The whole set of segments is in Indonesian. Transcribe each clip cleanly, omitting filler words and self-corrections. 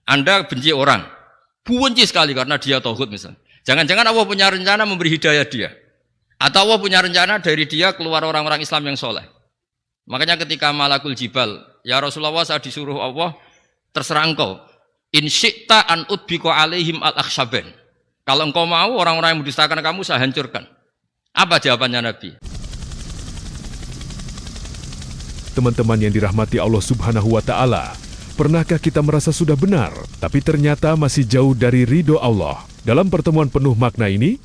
Anda benci orang, benci sekali karena dia tauhid misalnya. Jangan-jangan Allah punya rencana memberi hidayah dia. Atau Allah punya rencana dari dia keluar orang-orang Islam yang soleh. Makanya ketika Malakul Jibal, ya Rasulullah saya disuruh Allah, terserah engkau. In syi'ta an udbiko alaihim al-akhsyaben. Kalau engkau mau orang-orang yang mendustakan kamu saya hancurkan. Apa jawabannya Nabi? Teman-teman yang dirahmati Allah Subhanahu wa Ta'ala, pernahkah kita merasa sudah benar, tapi ternyata masih jauh dari ridho Allah? Dalam pertemuan penuh makna ini,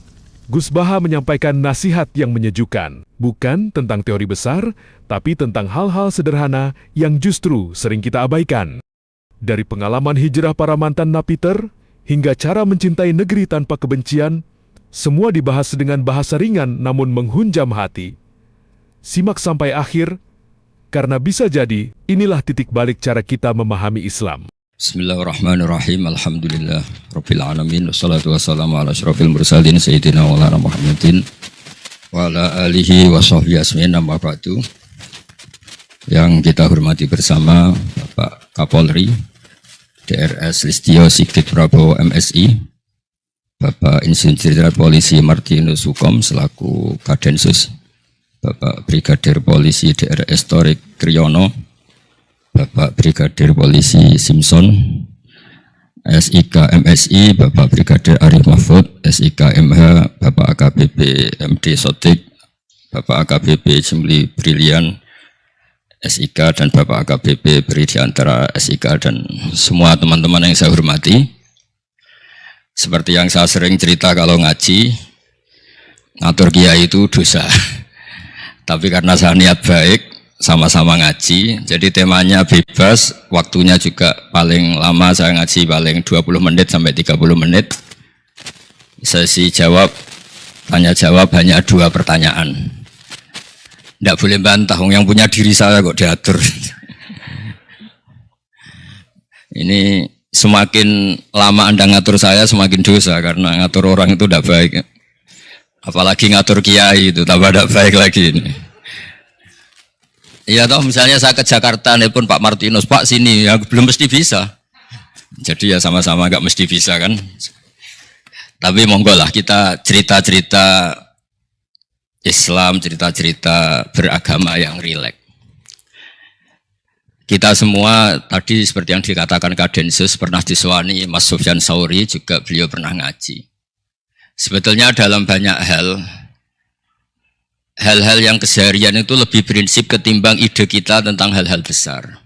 Gus Baha menyampaikan nasihat yang menyejukkan, bukan tentang teori besar, tapi tentang hal-hal sederhana yang justru sering kita abaikan. Dari pengalaman hijrah para mantan napiter, hingga cara mencintai negeri tanpa kebencian, semua dibahas dengan bahasa ringan namun menghunjam hati. Simak sampai akhir, karena bisa jadi inilah titik balik cara kita memahami Islam. Bismillahirrahmanirrahim. Alhamdulillah Rabbil alamin. Wassalatu wassalamu ala asyrafil mursalin Sayyidina wa ala Muhammadin wa ala alihi wa sahbihi asmin. Amma ba'du. Yang kita hormati bersama Bapak Kapolri DRS Listio Sigit Prabowo MSI, Bapak Insinyur Jenderal Polisi Martinus Hukom selaku Kadensus, Bapak Brigadir Polisi DRS Torik Kriyono, Bapak Brigadir Polisi Simpson, SIK MSI, Bapak Brigadir Arif Mahfud, SIK MH, Bapak AKBP MD Sotik, Bapak AKBP Jimli Brilian, SIK, dan Bapak AKBP Beri Diantara SIK, dan semua teman-teman yang saya hormati. Seperti yang saya sering cerita kalau ngaji, ngatur kiai itu dosa. Tapi karena saya niat baik, sama-sama ngaji, jadi temanya bebas, waktunya juga paling lama saya ngaji paling 20 menit sampai 30 menit. Sesi jawab, tanya jawab hanya 2 pertanyaan. Tidak boleh bantah, yang punya diri saya kok diatur. Ini semakin lama Anda ngatur saya semakin dosa, karena ngatur orang itu tidak baik. Apalagi ngatur kiai itu tambah tidak baik lagi ini. Iya toh, misalnya saya ke Jakarta nelpon Pak Martinus, Pak sini, ya belum mesti bisa. Jadi ya sama-sama nggak mesti bisa kan. Tapi monggo lah kita cerita-cerita Islam, cerita-cerita beragama yang rileks. Kita semua tadi seperti yang dikatakan Kadensus pernah disewani Mas Sufyan Sauri, juga beliau pernah ngaji. Sebetulnya dalam banyak hal-hal yang keseharian itu lebih prinsip ketimbang ide kita tentang hal-hal besar.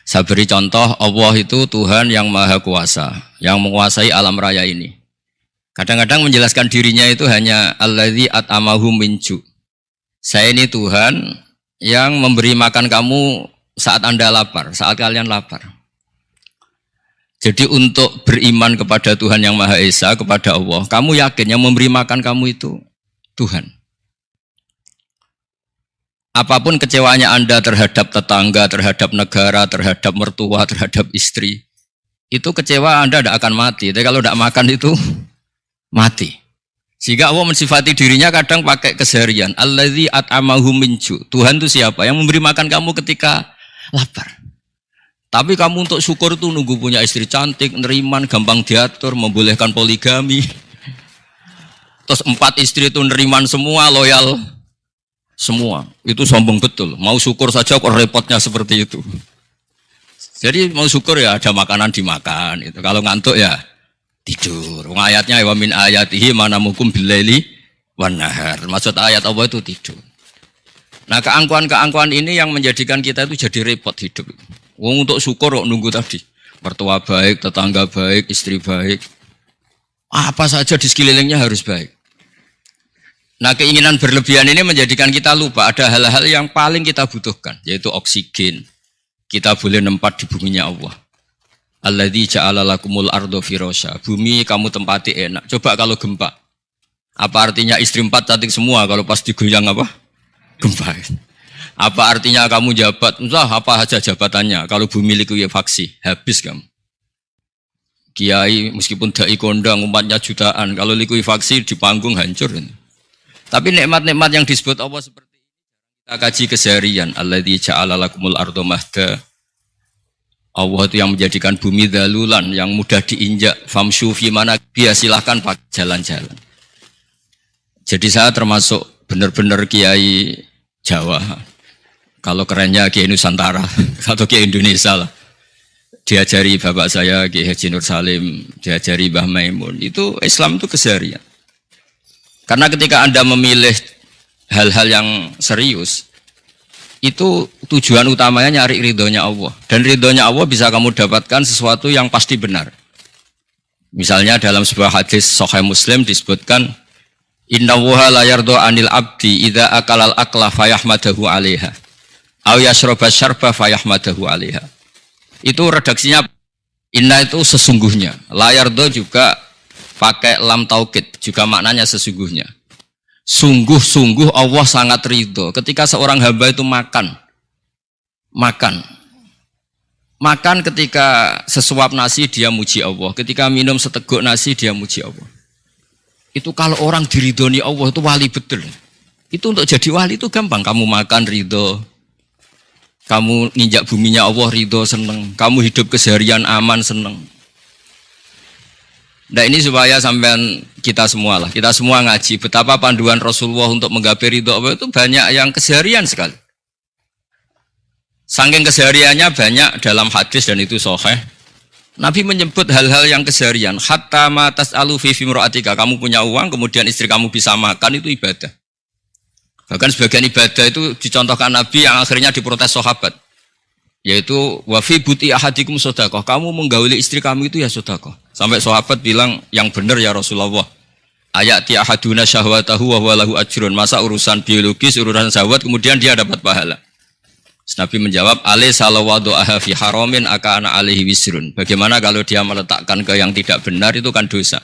Saya beri contoh, Allah itu Tuhan yang Maha Kuasa, yang menguasai alam raya ini. Kadang-kadang menjelaskan dirinya itu hanya Alladzi at'amahum min ju'. Saya ini Tuhan yang memberi makan kamu saat Anda lapar, saat kalian lapar. Jadi untuk beriman kepada Tuhan yang Maha Esa, kepada Allah, kamu yakin yang memberi makan kamu itu Tuhan. Apapun kecewanya Anda terhadap tetangga, terhadap negara, terhadap mertua, terhadap istri, itu kecewa Anda tidak akan mati. Tapi kalau tidak makan itu mati. Sehingga Allah mensifati dirinya kadang pakai keseharian. Alladzi at'amahum min ju'. Tuhan itu siapa? Yang memberi makan kamu ketika lapar. Tapi kamu untuk syukur itu nunggu punya istri cantik, neriman, gampang diatur, membolehkan poligami. Terus 4 istri itu neriman semua, loyal semua. Itu sombong betul. Mau syukur saja kok repotnya seperti itu. Jadi mau syukur ya ada makanan dimakan. Itu. Kalau ngantuk ya tidur. Ayatnya wa min ayatihi manamukum billaili wan nahar. Maksud ayat Allah itu tidur. Nah, keangkuhan-keangkuhan ini yang menjadikan kita itu jadi repot hidup. Untuk syukur kok nunggu tadi. Mertua baik, tetangga baik, istri baik. Apa saja di sekelilingnya harus baik. Nah, keinginan berlebihan ini menjadikan kita lupa ada hal-hal yang paling kita butuhkan, yaitu oksigen. Kita boleh nempat di buminya Allah. Alladzi ja'ala lakumul ardo firasya. Bumi kamu tempati enak. Coba kalau gempa. Apa artinya istri 4 cantik semua kalau pas digoyang apa? Gempa. Apa artinya kamu jabat? Entah apa aja jabatannya. Kalau bumi likuifaksi, habis kamu. Kiai meskipun dai kondang umatnya jutaan, kalau likuifaksi di panggung hancur. Tapi nikmat-nikmat yang disebut Allah seperti ini kita kaji keseharian. Alladzi ja'ala lakumul ardo mahda Allah itu yang menjadikan bumi dalulan, yang mudah diinjak. Famshu fi mana biya, silahkan pakai jalan-jalan. Jadi saya termasuk benar-benar kiai Jawa. Kalau kerennya kiai Nusantara atau kiai Indonesia lah. Diajari bapak saya Kiai Haji Nur Salim, diajari Mbah Maimun. Itu Islam itu keseharian. Karena ketika Anda memilih hal-hal yang serius, itu tujuan utamanya nyari ridhonya Allah. Dan ridhonya Allah bisa kamu dapatkan sesuatu yang pasti benar. Misalnya dalam sebuah hadis Sahih Muslim disebutkan, Inna wuha la yardo anil abdi idha akalal akla fayahmadahu alaiha aw yashroba syarba fayahmadahu alaiha. Itu redaksinya inna itu sesungguhnya, la yardo juga pakai lam taukid, juga maknanya sesungguhnya. Sungguh-sungguh Allah sangat ridho ketika seorang hamba itu makan ketika sesuap nasi dia muji Allah, ketika minum seteguk nasi dia muji Allah. Itu kalau orang diridhoni Allah itu wali betul. Itu untuk jadi wali itu gampang, kamu makan ridho, kamu nginjak buminya Allah ridho seneng, kamu hidup keseharian aman seneng. Nah ini supaya sampean kita semua ngaji betapa panduan Rasulullah untuk menggapai ridho Allah itu banyak yang keseharian sekali. Saking kesehariannya banyak dalam hadis dan itu sahih. Nabi menyebut hal-hal yang keseharian. Hatta ma tas'alu fi imra'atika, kamu punya uang kemudian istri kamu bisa makan, itu ibadah. Bahkan sebagian ibadah itu dicontohkan Nabi yang akhirnya diprotes sahabat. Yaitu wa fi buti ahadikum sedekah, kamu menggauli istri kamu itu ya sedekah. Sampai sahabat bilang, yang benar ya Rasulullah. Ayati ahaduna syahwatahu wa huwa lahu ajrun. Masa urusan biologis, urusan syahwat kemudian dia dapat pahala. Nabi menjawab, alaysa lawadu'aha fi haramin akana alaihi wisrun. Bagaimana kalau dia meletakkan ke yang tidak benar, itu kan dosa.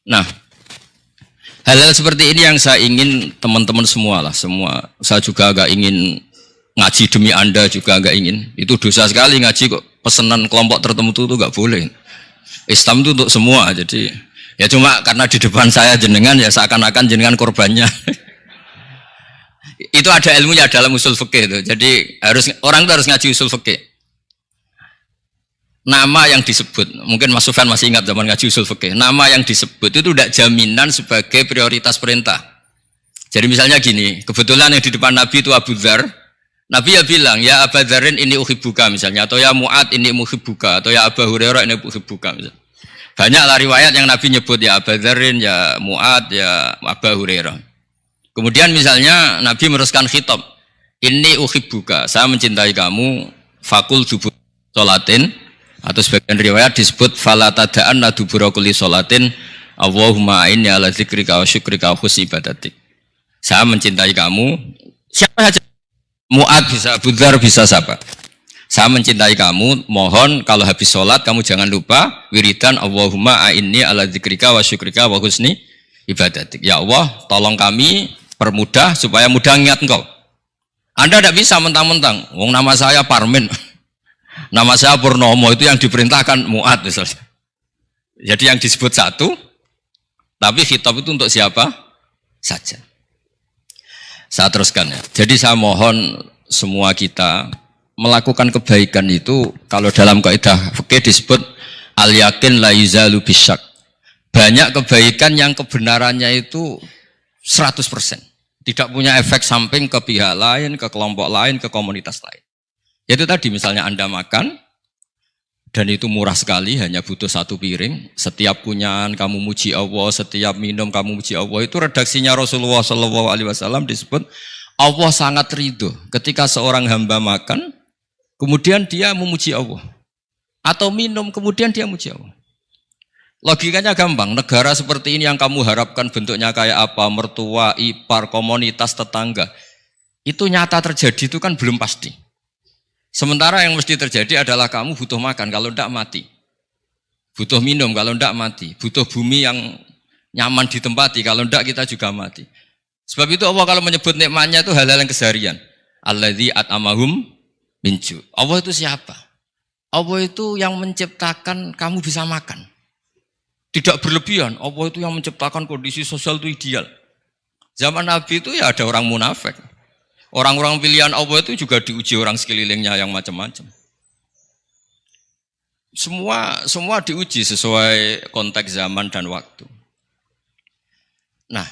Nah, hal-hal seperti ini yang saya ingin teman-teman semua lah, semua. Saya juga agak ingin ngaji demi Anda juga agak ingin. Itu dosa sekali ngaji kok, pesanan kelompok tertentu itu enggak boleh. Islam itu untuk semua, jadi ya cuma karena di depan saya jenengan ya seakan-akan jenengan korbannya. Itu ada ilmunya dalam usul fikih itu. Jadi orang itu harus ngaji usul fikih. Nama yang disebut, mungkin Mas Sufyan masih ingat zaman ngaji usul fikih. Nama yang disebut itu tidak jaminan sebagai prioritas perintah. Jadi misalnya gini, kebetulan yang di depan Nabi itu Abu Dzar. Nabi ya bilang, ya Abu Dzarin ini uhibbuka misalnya, atau ya Mu'ad ini uhibbuka, atau ya Abu Hurairah ini uhibbuka misalnya. Banyaklah riwayat yang Nabi nyebut ya Abu Dzarin, ya Mu'ad, ya Abu Hurairah. Kemudian misalnya Nabi meneruskan khitab, ini uhibbuka, saya mencintai kamu, fakul dubur sholatin, atau sebagian riwayat disebut fala tada'anna dubura kulli sholatin, Allahumma inni ala dzikrika wa syukrika wa husni ibadatik. Saya mencintai kamu, siapa saja, Mu'ad bisa, Abu Dzar bisa siapa. Saya mencintai kamu, mohon kalau habis sholat kamu jangan lupa wiridan Allahumma inni ala dzikrika wa syukrika wa husni ibadatik. Ya Allah, tolong kami permudah supaya mudah ingat engkau. Anda tidak bisa mentang-mentang, wong nama saya Parmin, nama saya Purnomo, itu yang diperintahkan Mu'ad misalnya. Jadi yang disebut satu, tapi khitab itu untuk siapa saja. Saya teruskan ya. Jadi saya mohon semua kita melakukan kebaikan itu, kalau dalam kaidah fikih disebut al yakin la yuzalu bisyak. Banyak kebaikan yang kebenarannya itu 100%. Tidak punya efek samping ke pihak lain, ke kelompok lain, ke komunitas lain. Yaitu tadi misalnya Anda makan, dan itu murah sekali, hanya butuh satu piring. Setiap punyaan kamu muji Allah, setiap minum kamu muji Allah. Itu redaksinya Rasulullah SAW disebut, Allah sangat ridho ketika seorang hamba makan, kemudian dia memuji Allah. Atau minum, kemudian dia muji Allah. Logikanya gampang, negara seperti ini yang kamu harapkan bentuknya kayak apa, mertua, ipar, komunitas, tetangga, itu nyata terjadi itu kan belum pasti. Sementara yang mesti terjadi adalah kamu butuh makan, kalau tidak mati. Butuh minum, kalau tidak mati. Butuh bumi yang nyaman ditempati, kalau tidak kita juga mati. Sebab itu Allah kalau menyebut nikmatnya itu hal-hal yang keseharian. Alladzi at'amahum min ju'. Allah itu siapa? Allah itu yang menciptakan kamu bisa makan. Tidak berlebihan, Allah itu yang menciptakan kondisi sosial itu ideal. Zaman Nabi itu ya ada orang munafik. Orang-orang pilihan Allah itu juga diuji orang sekelilingnya yang macam-macam. Semua diuji sesuai konteks zaman dan waktu. Nah,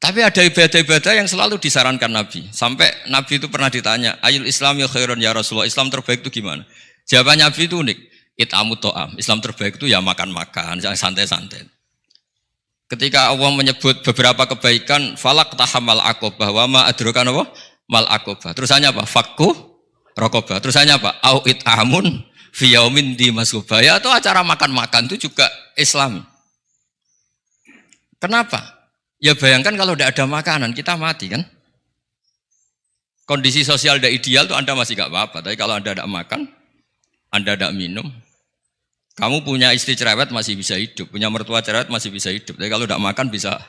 tapi ada ibadah-ibadah yang selalu disarankan Nabi. Sampai Nabi itu pernah ditanya, ayul Islam ya khairun ya Rasulullah, Islam terbaik itu gimana? Jawabannya Nabi itu unik, it'amu to'am. Islam terbaik itu ya makan-makan, santai-santai. Ketika Allah menyebut beberapa kebaikan, falak tahamal aqobah, wa ma adrokan apa? Mal aqobah. Terusannya apa? Fakku rokobah. Terusannya apa? Au it'amun fi yaumin di masubah. Ya, atau acara makan-makan itu juga Islam. Kenapa? Ya bayangkan kalau tidak ada makanan, kita mati kan? Kondisi sosial tidak ideal itu Anda masih gak apa-apa. Tapi kalau Anda tidak makan, Anda tidak minum, kamu punya istri cerewet masih bisa hidup, punya mertua cerewet masih bisa hidup. Tapi kalau tidak makan bisa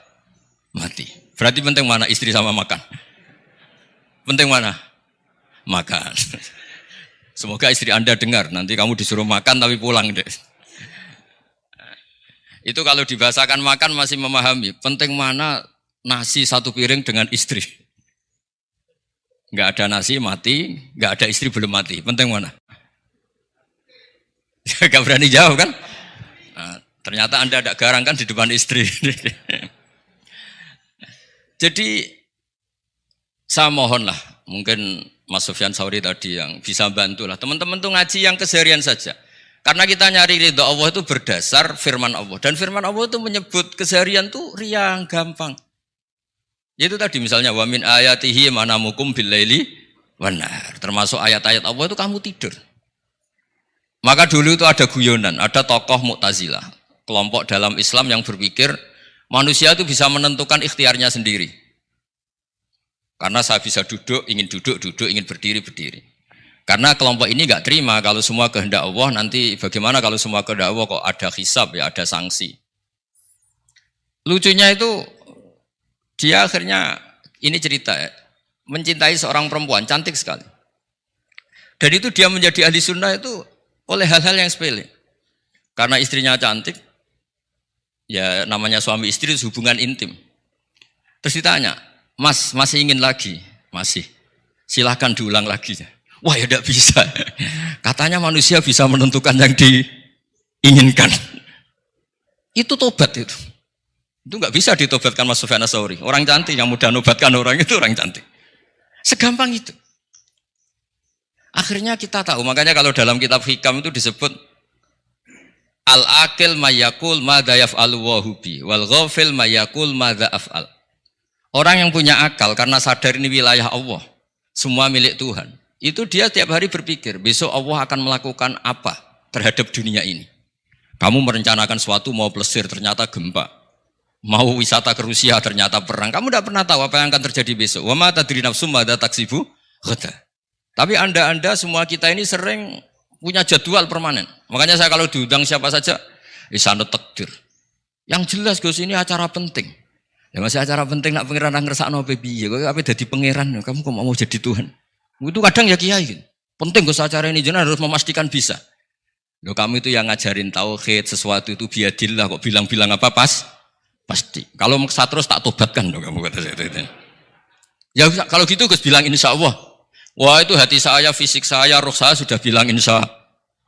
mati. Berarti penting mana istri sama makan? Penting mana? Makan. Semoga istri Anda dengar, nanti kamu disuruh makan tapi pulang deh. Itu kalau dibahasakan makan masih memahami. Penting mana nasi satu piring dengan istri. Nggak ada nasi mati, nggak ada istri belum mati. Penting mana? Gak berani jawab kan? Nah, ternyata Anda tidak garang kan di depan istri. Jadi saya mohonlah, mungkin Mas Sufyan Sauri tadi yang bisa bantulah. Teman-teman tuh ngaji yang keseharian saja. Karena kita nyari ridho Allah itu berdasar firman Allah. Dan firman Allah itu menyebut keseharian tuh riang, gampang. Itu tadi misalnya wa min ayatihi manamukum billaili wan nahar. Termasuk ayat-ayat Allah itu kamu tidur. Maka dulu itu ada guyonan, ada tokoh Mu'tazilah, kelompok dalam Islam yang berpikir manusia itu bisa menentukan ikhtiarnya sendiri. Karena saya bisa duduk, duduk, ingin berdiri, berdiri. Karena kelompok ini nggak terima kalau semua kehendak Allah, nanti bagaimana kalau semua kehendak Allah kok ada hisab, ya ada sanksi. Lucunya itu dia akhirnya, ini cerita ya, mencintai seorang perempuan, cantik sekali. Dan itu dia menjadi ahli sunnah itu oleh hal-hal yang sepele. Karena istrinya cantik, ya namanya suami istri itu hubungan intim. Terus ditanya, Mas, masih ingin lagi? Masih. Silahkan diulang lagi. Wah ya tidak bisa. Katanya manusia bisa menentukan yang diinginkan. Itu tobat itu. Itu nggak bisa ditobatkan Mas Sufyan Ats-Tsauri. Orang cantik yang mudah nobatkan orang itu orang cantik. Segampang itu. Akhirnya kita tahu, makanya kalau dalam kitab Hikam itu disebut al-akil mayakul madza yaf'alu wa hubi wal ghafil mayakul madza af'al. Orang yang punya akal karena sadar ini wilayah Allah, semua milik Tuhan. Itu dia tiap hari berpikir, besok Allah akan melakukan apa terhadap dunia ini. Kamu merencanakan sesuatu mau plesir ternyata gempa. Mau wisata ke Rusia ternyata perang. Kamu tidak pernah tahu apa yang akan terjadi besok. Wa ma tadri nafsum madza taksibu ghadan. Tapi Anda semua kita ini sering punya jadwal permanen. Makanya saya kalau diundang siapa saja, sanad takdir. Yang jelas Gus ini acara penting. Ya masih acara penting nak pangeran ngersakno piye. Kok ape dadi pangeran, kamu kok mau jadi Tuhan. Itu kadang ya kiai. Penting Gus acara ini jenengan harus memastikan bisa. Loh kamu itu yang ngajarin tauhid, sesuatu itu biadillah kok bilang-bilang apa pasti. Kalau maksa terus tak tobatkan loh kamu kata saya itu. Ya kalau gitu Gus bilang insya Allah. Wah itu hati saya, fisik saya, roh saya sudah bilang insya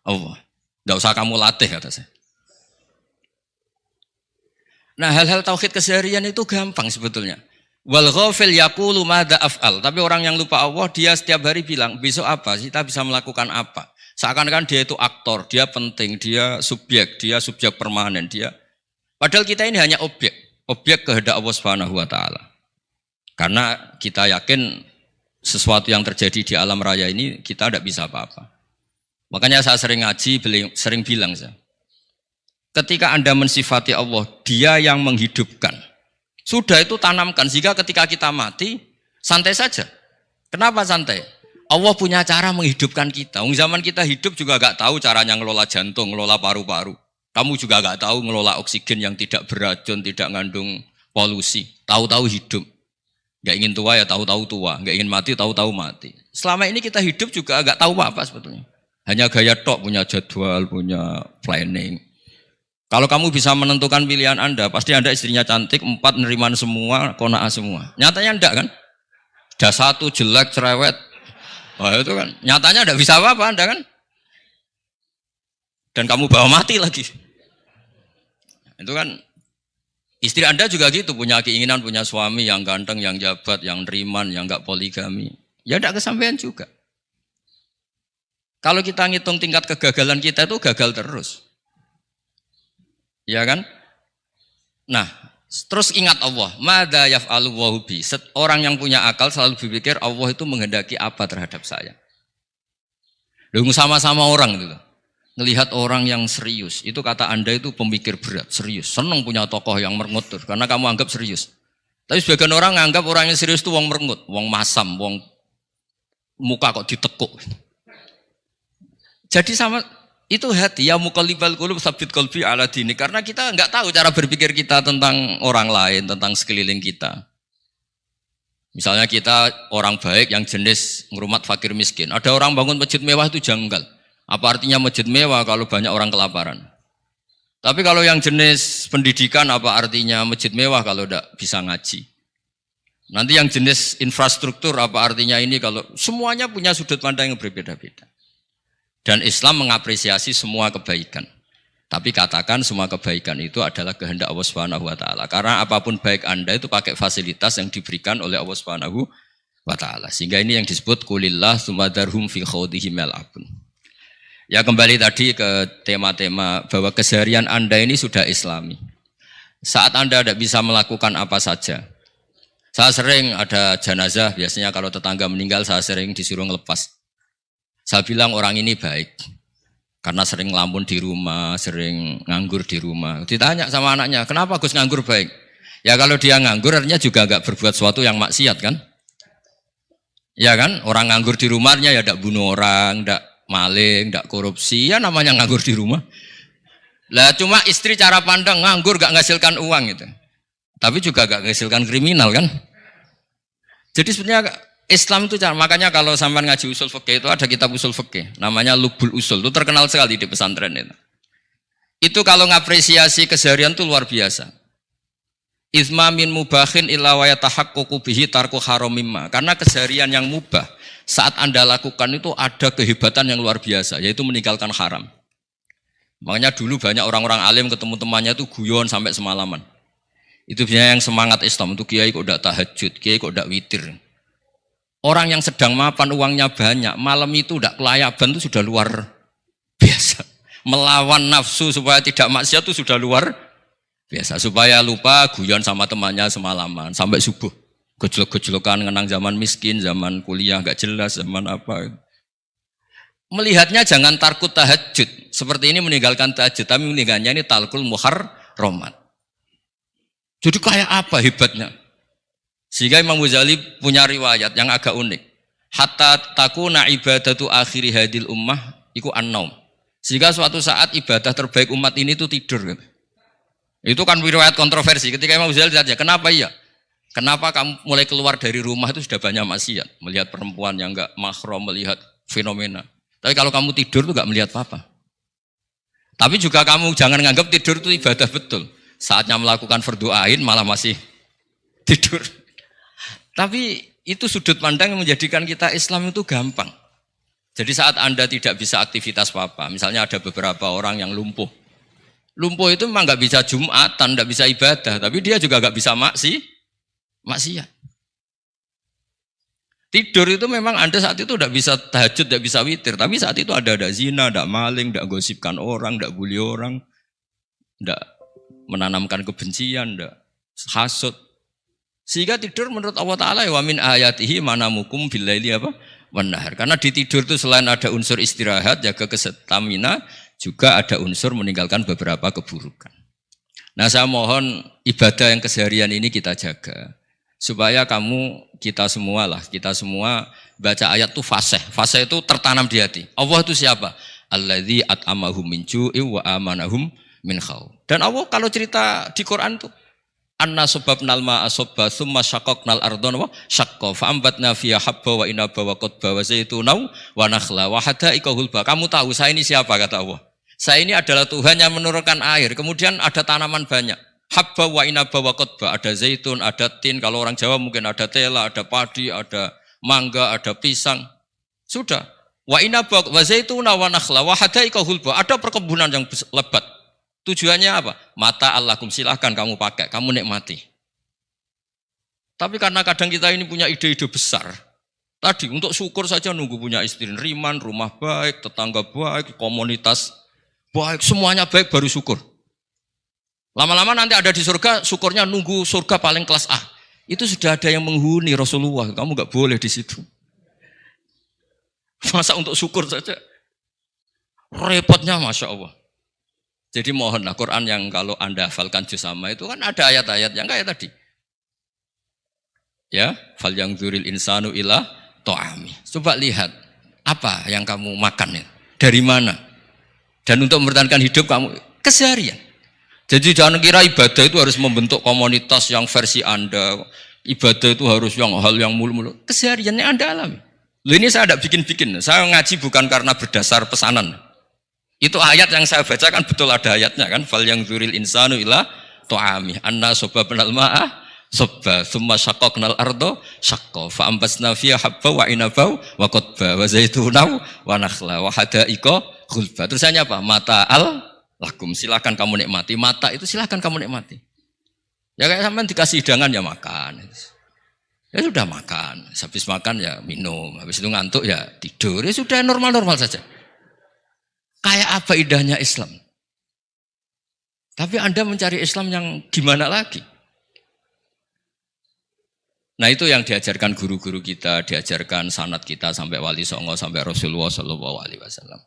Allah. Enggak usah kamu latih kata saya. Nah hal-hal tauhid keseharian itu gampang sebetulnya. Wal ghafil yaqulu madza af'al. Tapi orang yang lupa Allah dia setiap hari bilang besok apa? Kita bisa melakukan apa? Seakan-akan dia itu aktor, dia penting, dia subjek permanen, dia. Padahal kita ini hanya objek kehendak Allah Subhanahu wa taala. Karena kita yakin sesuatu yang terjadi di alam raya ini kita tidak bisa apa-apa. Makanya saya sering ngaji, sering bilang saya. Ketika Anda mensifati Allah, Dia yang menghidupkan. Sudah itu tanamkan, sehingga ketika kita mati, santai saja. Kenapa santai? Allah punya cara menghidupkan kita. Zaman kita hidup juga gak tahu caranya ngelola jantung, ngelola paru-paru. Kamu juga gak tahu ngelola oksigen yang tidak beracun, tidak ngandung polusi. Tahu-tahu hidup. Gak ingin tua ya tahu-tahu tua. Gak ingin mati tahu-tahu mati. Selama ini kita hidup juga gak tahu apa sebetulnya. Hanya gaya tok, punya jadwal, punya planning. Kalau kamu bisa menentukan pilihan Anda, pasti Anda istrinya cantik, 4 neriman semua, kona'ah semua. Nyatanya enggak kan? Ada 1 jelek, cerewet. Wah itu kan, nyatanya enggak bisa apa-apa Anda kan? Dan kamu bawa mati lagi. Itu kan istri Anda juga gitu, punya keinginan punya suami yang ganteng, yang jabat, yang neriman, yang enggak poligami. Ya tidak kesampaian juga. Kalau kita ngitung tingkat kegagalan kita itu gagal terus. Ya kan? Nah, terus ingat Allah, madza yaf'alu wa bi. Orang yang punya akal selalu berpikir Allah itu menghendaki apa terhadap saya. Lalu sama-sama orang itu. Ngelihat orang yang serius, itu kata Anda itu pemikir berat, serius. Senang punya tokoh yang merengut karena kamu anggap serius. Tapi sebagian orang anggap orang yang serius itu wong merengut, wong masam, wong muka kok ditekuk. Jadi sama itu hati ya muqallibal qulub tsabbit qalbi ala dini, karena kita enggak tahu cara berpikir kita tentang orang lain, tentang sekeliling kita. Misalnya kita orang baik yang jenis ngrumat fakir miskin. Ada orang bangun masjid mewah itu janggal. Apa artinya masjid mewah kalau banyak orang kelaparan? Tapi kalau yang jenis pendidikan apa artinya masjid mewah kalau tidak bisa ngaji? Nanti yang jenis infrastruktur apa artinya ini kalau semuanya punya sudut pandang yang berbeda-beda. Dan Islam mengapresiasi semua kebaikan. Tapi katakan semua kebaikan itu adalah kehendak Allah Subhanahu wa taala. Karena apapun baik Anda itu pakai fasilitas yang diberikan oleh Allah Subhanahu wa taala. Sehingga ini yang disebut kulillah sumadarhum fi khawdihim yal'abun. Ya kembali tadi ke tema-tema bahwa keseharian Anda ini sudah Islami. Saat Anda tidak bisa melakukan apa saja. Saya sering ada jenazah, biasanya kalau tetangga meninggal saya sering disuruh ngelepas. Saya bilang orang ini baik. Karena sering ngelamun di rumah, sering nganggur di rumah. Ditanya sama anaknya, kenapa Gus nganggur baik? Ya kalau dia nganggur artinya juga enggak berbuat sesuatu yang maksiat kan? Ya kan? Orang nganggur di rumahnya ya tidak bunuh orang, tidak maling, tidak korupsi, ya namanya nganggur di rumah. Lah cuma istri cara pandang nganggur gak menghasilkan uang gitu. Tapi juga gak menghasilkan kriminal kan. Jadi sebenarnya Islam itu makanya kalau sampai ngaji usul fikih itu ada kitab usul fikih namanya Lubul Usul, itu terkenal sekali di pesantren itu. Itu kalau ngapresiasi keseharian itu luar biasa. Izma min mubahin illa wa yatahaqqaqu bihi tarku haramimma. Karena keseharian yang mubah saat Anda lakukan itu ada kehebatan yang luar biasa, yaitu meninggalkan haram. Makanya dulu banyak orang-orang alim ketemu temannya itu guyon sampai semalaman. Itu biasanya yang semangat Islam, itu kiai kok tidak tahajud, kiai kok tidak witir. Orang yang sedang mapan uangnya banyak, malam itu tidak kelayaban itu sudah luar biasa. Melawan nafsu supaya tidak maksiat itu sudah luar biasa. Supaya lupa guyon sama temannya semalaman sampai subuh. Gejolak-gejolokan ngenang zaman miskin, zaman kuliah gak jelas, zaman apa. Melihatnya jangan tarkut tahajud. Seperti ini meninggalkan tahajud, tapi meninggalnya ini talkul muharramat. Jadi kayak apa hebatnya? Sehingga Imam Ghazali punya riwayat yang agak unik. Hatta takuna ibadatu akhiri hadil ummah iku an-naum. Sehingga suatu saat ibadah terbaik umat ini itu tidur. Itu kan riwayat kontroversi. Ketika Imam Ghazali ditanya, kenapa iya? Kenapa kamu mulai keluar dari rumah itu sudah banyak maksiat? Melihat perempuan yang enggak mahram, melihat fenomena. Tapi kalau kamu tidur itu enggak melihat apa-apa. Tapi juga kamu jangan nganggap tidur itu ibadah betul. Saatnya melakukan fardu ain malah masih tidur. Tapi itu sudut pandang yang menjadikan kita Islam itu gampang. Jadi saat Anda tidak bisa aktivitas apa-apa, misalnya ada beberapa orang yang lumpuh. Lumpuh itu memang enggak bisa Jumatan, enggak bisa ibadah, tapi dia juga enggak bisa maksiat. Tidur itu memang Anda saat itu tidak bisa tahajud, tidak bisa witir, tapi saat itu ada zina, ada maling, tidak gosipkan orang, tidak bully orang, tidak menanamkan kebencian, tidak hasud. Sehingga tidur menurut Allah Ta'ala wa min ayatihi manamukum billaili apa? Wan-nahar. Karena di tidur itu selain ada unsur istirahat, jaga kestamina, juga ada unsur meninggalkan beberapa keburukan. Nah saya mohon ibadah yang keseharian ini kita jaga. Supaya kita semua baca ayat itu fasih. Fasih itu tertanam di hati. Allah itu siapa? Alladzi at'amahum min ju'i wa amanahum min khauf. Dan Allah kalau cerita di Quran itu anna sababnal ma'a sabba tsumma syaqqaqnal ardha wa syaqqa fa ambatna fiha habba wa inaba wa qadba wa zaituna wa nakhla wa hadaika hulba. Kamu tahu saya ini siapa kata Allah? Saya ini adalah Tuhan yang menurunkan air, kemudian ada tanaman banyak. Habba wa inaba wa qadba, ada zaitun, ada tin, kalau orang Jawa mungkin ada tela, ada padi, ada mangga, ada pisang. Sudah. Wa inabak wa zaituna wa nakhla wa hadaika hulba. Ada perkebunan yang lebat. Tujuannya apa? Mata Allahkum, silahkan kamu pakai, kamu nikmati. Tapi karena kadang kita ini punya ide-ide besar. Tadi untuk syukur saja nunggu punya istri riman, rumah baik, tetangga baik, komunitas baik, semuanya baik baru syukur. Lama-lama nanti ada di surga, syukurnya nunggu surga paling kelas A. Itu sudah ada yang menghuni Rasulullah, kamu nggak boleh di situ. Masa untuk syukur saja? Repotnya Masya Allah. Jadi mohonlah Quran yang kalau Anda hafalkan juz amma itu kan ada ayat-ayat yang kayak tadi. Ya, fal yang dzuril insanu ila ta'ami. Coba lihat apa yang kamu makan ya. Dari mana? Dan untuk mempertahankan hidup kamu keseharian. Jadi jangan kira ibadah itu harus membentuk komunitas yang versi Anda. Ibadah itu harus yang hal yang mulu-mulu. Kesehariannya Anda alami. Loh ini saya tidak bikin-bikin. Saya ngaji bukan karena berdasar pesanan. Itu ayat yang saya baca kan betul ada ayatnya kan. Fal yang dzuril insanu ila ta'ami. Anna soba penal ma'ah sobba. Thumma syaqaqnal ardo syaqqa. Fa'ambasna fiya habba wa inabau wa qodba. Wa zaitunau wa nakhla wa hadaika khulba. Terusannya apa? Mata al lakum. Silakan kamu nikmati. Mata itu silakan kamu nikmati. Ya kayak sampean dikasih hidangan ya makan. Ya sudah makan, habis makan ya minum, habis itu ngantuk ya tidur, ya sudah normal-normal saja. Kayak apa indahnya Islam? Tapi Anda mencari Islam yang gimana lagi? Nah itu yang diajarkan guru-guru kita, diajarkan sanad kita sampai Wali Songo, sampai Rasulullah SAW.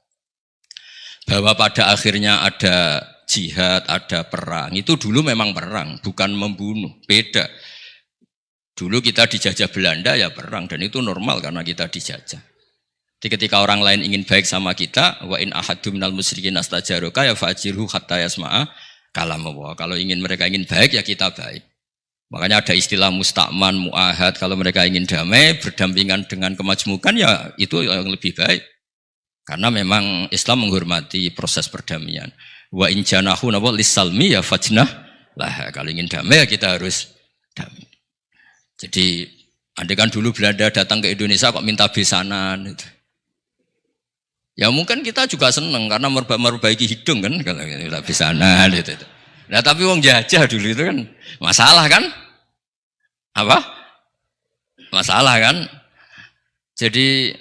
Bahwa pada akhirnya ada jihad, ada perang. Itu dulu memang perang, bukan membunuh, beda. Dulu kita dijajah Belanda ya perang dan itu normal karena kita dijajah. Jadi ketika orang lain ingin baik sama kita, wa in ahadum minal musyrikin astajaroka ya fajirhu hatta yasma'a kalam Allah. Kalau mereka ingin baik ya kita baik. Makanya ada istilah musta'man, mu'ahad. Kalau mereka ingin damai, berdampingan dengan kemajmukan ya itu yang lebih baik. Karena memang Islam menghormati proses perdamaian. Wa in janahu nawa lisalmi ya fajnah lah. Kalau ingin damai ya kita harus damai. Jadi, andai kan dulu Belanda datang ke Indonesia kok minta besanan. Gitu. Ya mungkin kita juga senang karena memperbaiki hidung kan, kalau minta besanan. Gitu. Nah tapi wong jajah dulu itu kan masalah kan? Apa? Masalah kan? Jadi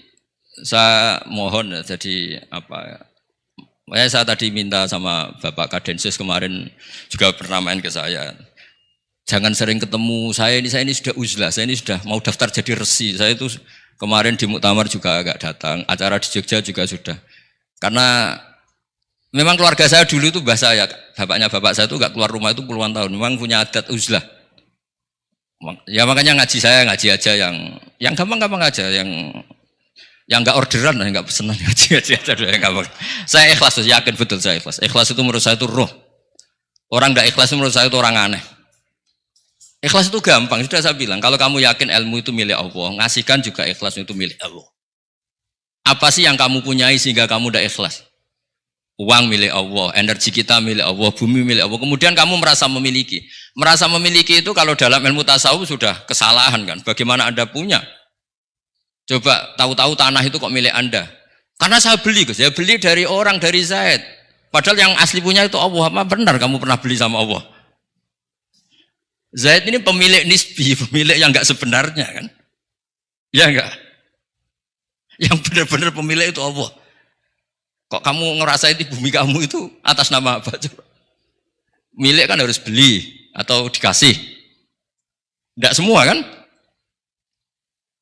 saya mohon, jadi apa? Saya tadi minta sama Bapak Kadensus kemarin juga pernah main ke saya. Jangan sering ketemu, saya ini sudah uzlah, saya ini sudah mau daftar jadi resi. Saya itu kemarin di Muktamar juga agak datang, acara di Jogja juga sudah. Karena memang keluarga saya dulu itu bahasa ya, bapaknya bapak saya itu gak keluar rumah itu puluhan tahun, memang punya adat uzlah. Ya makanya ngaji saya ngaji aja yang gampang-gampang aja, yang gak orderan, yang gak pesenan ngaji aja yang gampang. Saya ikhlas, yakin betul saya ikhlas. Ikhlas itu menurut saya itu roh. Orang gak ikhlas menurut saya itu orang aneh. Ikhlas itu gampang, sudah saya bilang. Kalau kamu yakin ilmu itu milik Allah, ngasihkan juga ikhlas itu milik Allah. Apa sih yang kamu punyai sehingga kamu udah ikhlas? Uang milik Allah, energi kita milik Allah, bumi milik Allah. Kemudian kamu merasa memiliki. Merasa memiliki itu kalau dalam ilmu tasawuf sudah kesalahan kan. Bagaimana Anda punya? Coba tahu-tahu tanah itu kok milik Anda. Karena saya beli, Gus. Saya beli dari orang, dari Zaid. Padahal yang asli punya itu Allah. Apa benar kamu pernah beli sama Allah? Zaid ini pemilik nisbi, pemilik yang enggak sebenarnya kan? Ya enggak? Yang benar-benar pemilik itu Allah. Kok kamu ngerasa itu bumi kamu itu atas nama apa? Coba. Milik kan harus beli atau dikasih. Enggak semua kan?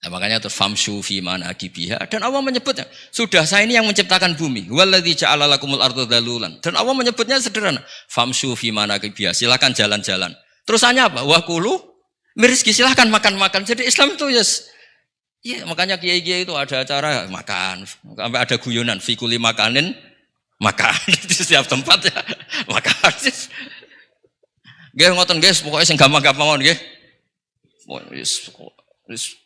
Nah, makanya terus famshu fi manakibiha dan Allah menyebutnya, sudah saya ini yang menciptakan bumi. Waladzi ja'ala lakumul arda dalulan. Dan Allah menyebutnya sederhana, famshu fi manakibiha, silakan jalan-jalan. Terusannya apa? Wakulu mirizki, silahkan makan-makan. Jadi Islam itu ya makanya kiai-kiai itu ada acara makan, sampai ada guyonan fikuli makanin makan di setiap tempat ya makan. Nggih ngoten guys, pokoknya sing gampang-gampang mawon nggih.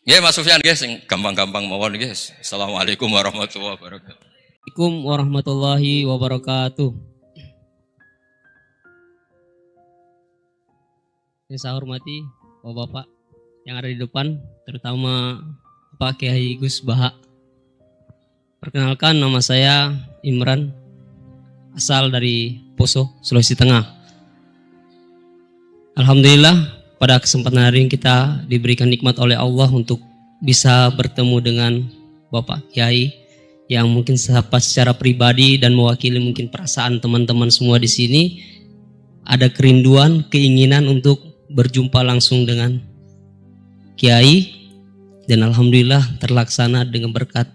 Nggih Mas Sufyan nggih sing gampang-gampang mawon nggih. Assalamualaikum warahmatullahi wabarakatuh. Assalamualaikum warahmatullahi wabarakatuh. Yang saya hormati Bapak-bapak yang ada di depan, terutama Pak Kiai Gus Baha. Perkenalkan, nama saya Imran, asal dari Poso, Sulawesi Tengah. Alhamdulillah, pada kesempatan hari ini kita diberikan nikmat oleh Allah untuk bisa bertemu dengan Bapak Kiai yang mungkin secara pribadi dan mewakili mungkin perasaan teman-teman semua di sini, ada kerinduan, keinginan untuk berjumpa langsung dengan Kiai, dan alhamdulillah terlaksana dengan berkat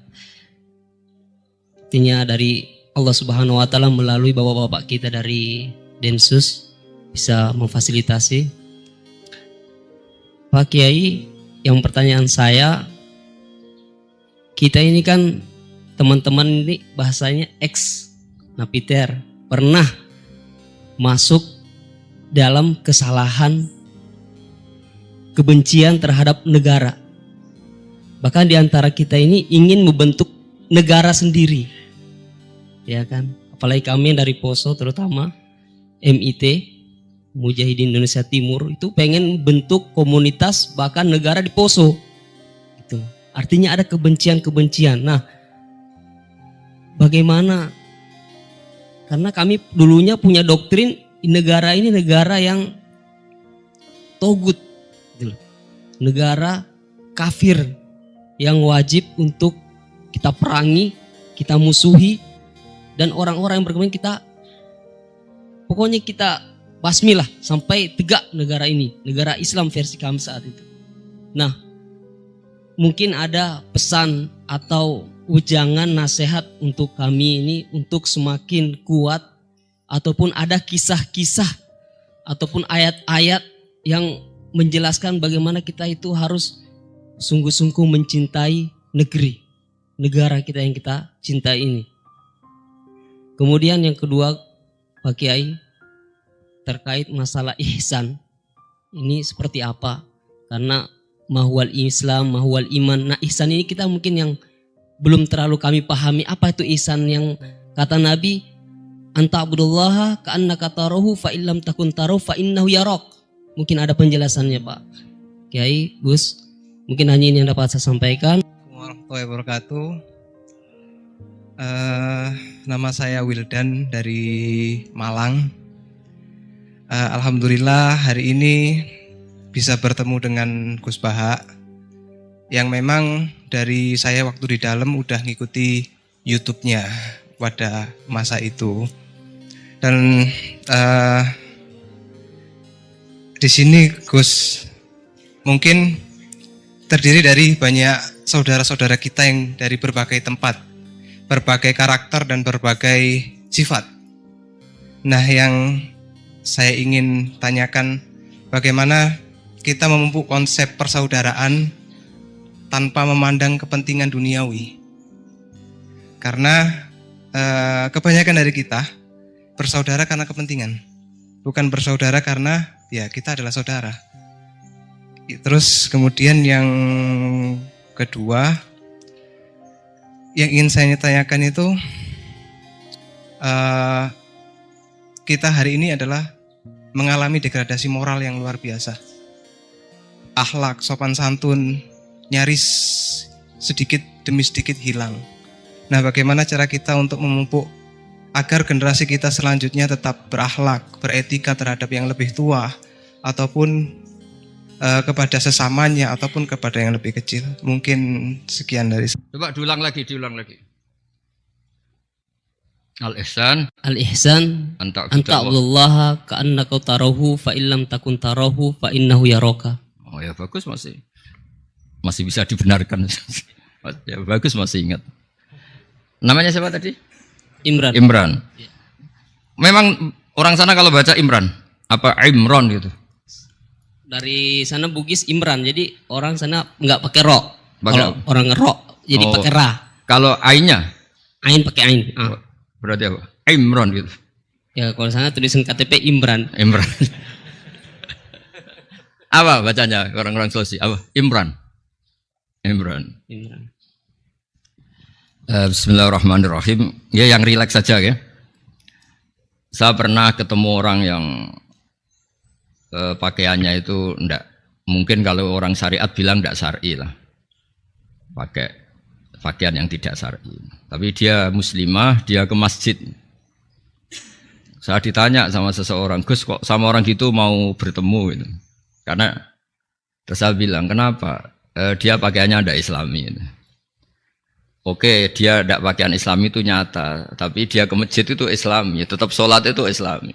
dari Allah Subhanahu wa taala melalui bapak-bapak kita dari Densus bisa memfasilitasi. Pak Kiai, yang pertanyaan saya, kita ini kan teman-teman ini bahasanya ex napiter, pernah masuk dalam kesalahan kebencian terhadap negara. Bahkan di antara kita ini ingin membentuk negara sendiri. Ya kan, apalagi kami yang dari Poso, terutama MIT Mujahidin Indonesia Timur, itu pengen bentuk komunitas bahkan negara di Poso gitu. Artinya ada kebencian-kebencian. Nah, bagaimana, karena kami dulunya punya doktrin negara ini negara yang togut gitu. Negara kafir yang wajib untuk kita perangi, kita musuhi, dan orang-orang yang berkepentingan kita, pokoknya kita basmilah sampai tegak negara ini, negara Islam versi kami saat itu. Nah, mungkin ada pesan atau ujangan nasihat untuk kami ini untuk semakin kuat, ataupun ada kisah-kisah ataupun ayat-ayat yang menjelaskan bagaimana kita itu harus sungguh-sungguh mencintai negara kita yang kita cintai ini. Kemudian yang kedua, Pak Kiai, terkait masalah ihsan. Ini seperti apa? Karena mahwal Islam, mahwal iman. Nah, ihsan ini kita mungkin yang belum terlalu kami pahami. Apa itu ihsan yang kata Nabi, anta abdullaha ka'annaka tarahu fa illam takun tarahu fa innahu yarak. Mungkin ada penjelasannya, Pak Kiai, Gus. Mungkin hanya ini yang dapat saya sampaikan. Warahmatullahi wabarakatuh. Nama saya Wildan dari Malang. Alhamdulillah hari ini bisa bertemu dengan Gus Baha, yang memang dari saya waktu di dalam udah ngikuti YouTube-nya pada masa itu. Dan di sini Gus mungkin terdiri dari banyak saudara-saudara kita yang dari berbagai tempat, berbagai karakter dan berbagai sifat. Nah, yang saya ingin tanyakan, bagaimana kita memupuk konsep persaudaraan tanpa memandang kepentingan duniawi. Karena kebanyakan dari kita bersaudara karena kepentingan, bukan bersaudara karena ya kita adalah saudara. Terus kemudian yang kedua yang ingin saya tanyakan itu, kita hari ini adalah mengalami degradasi moral yang luar biasa. Akhlak, sopan santun nyaris sedikit demi sedikit hilang. Nah, bagaimana cara kita untuk memupuk agar generasi kita selanjutnya tetap berakhlak, beretika terhadap yang lebih tua, ataupun kepada sesamanya, ataupun kepada yang lebih kecil. Mungkin sekian dari saya. Coba diulang lagi. Al-ihsan anta abdullaha ka'annaka tarahu fa illam takun tarahu fa innahu yaraka. Oh ya, bagus, masih bisa dibenarkan. Ya, bagus, masih ingat. Namanya siapa tadi? Imran. Ya. Memang orang sana kalau baca Imran, apa Imron gitu? Dari sana Bugis Imran, jadi orang sana nggak pakai ro. Pakai- Kalau orang ro, jadi Oh. pakai ra. Kalau ainnya Ain pakai ain. berarti apa? Imron gitu. Ya kalau sana tulisan KTP Imran. Imran. Apa bacanya orang-orang Sulawesi? Apa? Imran. Bismillahirrahmanirrahim. Ya, yang rileks saja ya. Saya pernah ketemu orang yang pakaiannya itu enggak, mungkin kalau orang syariat bilang enggak syar'i lah. Pakai pakaian yang tidak syar'i. Tapi dia muslimah, dia ke masjid. Saya ditanya sama seseorang, Gus kok sama orang gitu mau bertemu gitu. Karena terus saya bilang, kenapa? Dia pakaiannya ada Islami. Gitu. Oke, dia tidak pakaian Islami itu nyata, tapi dia ke masjid itu Islami, tetap sholat itu Islami.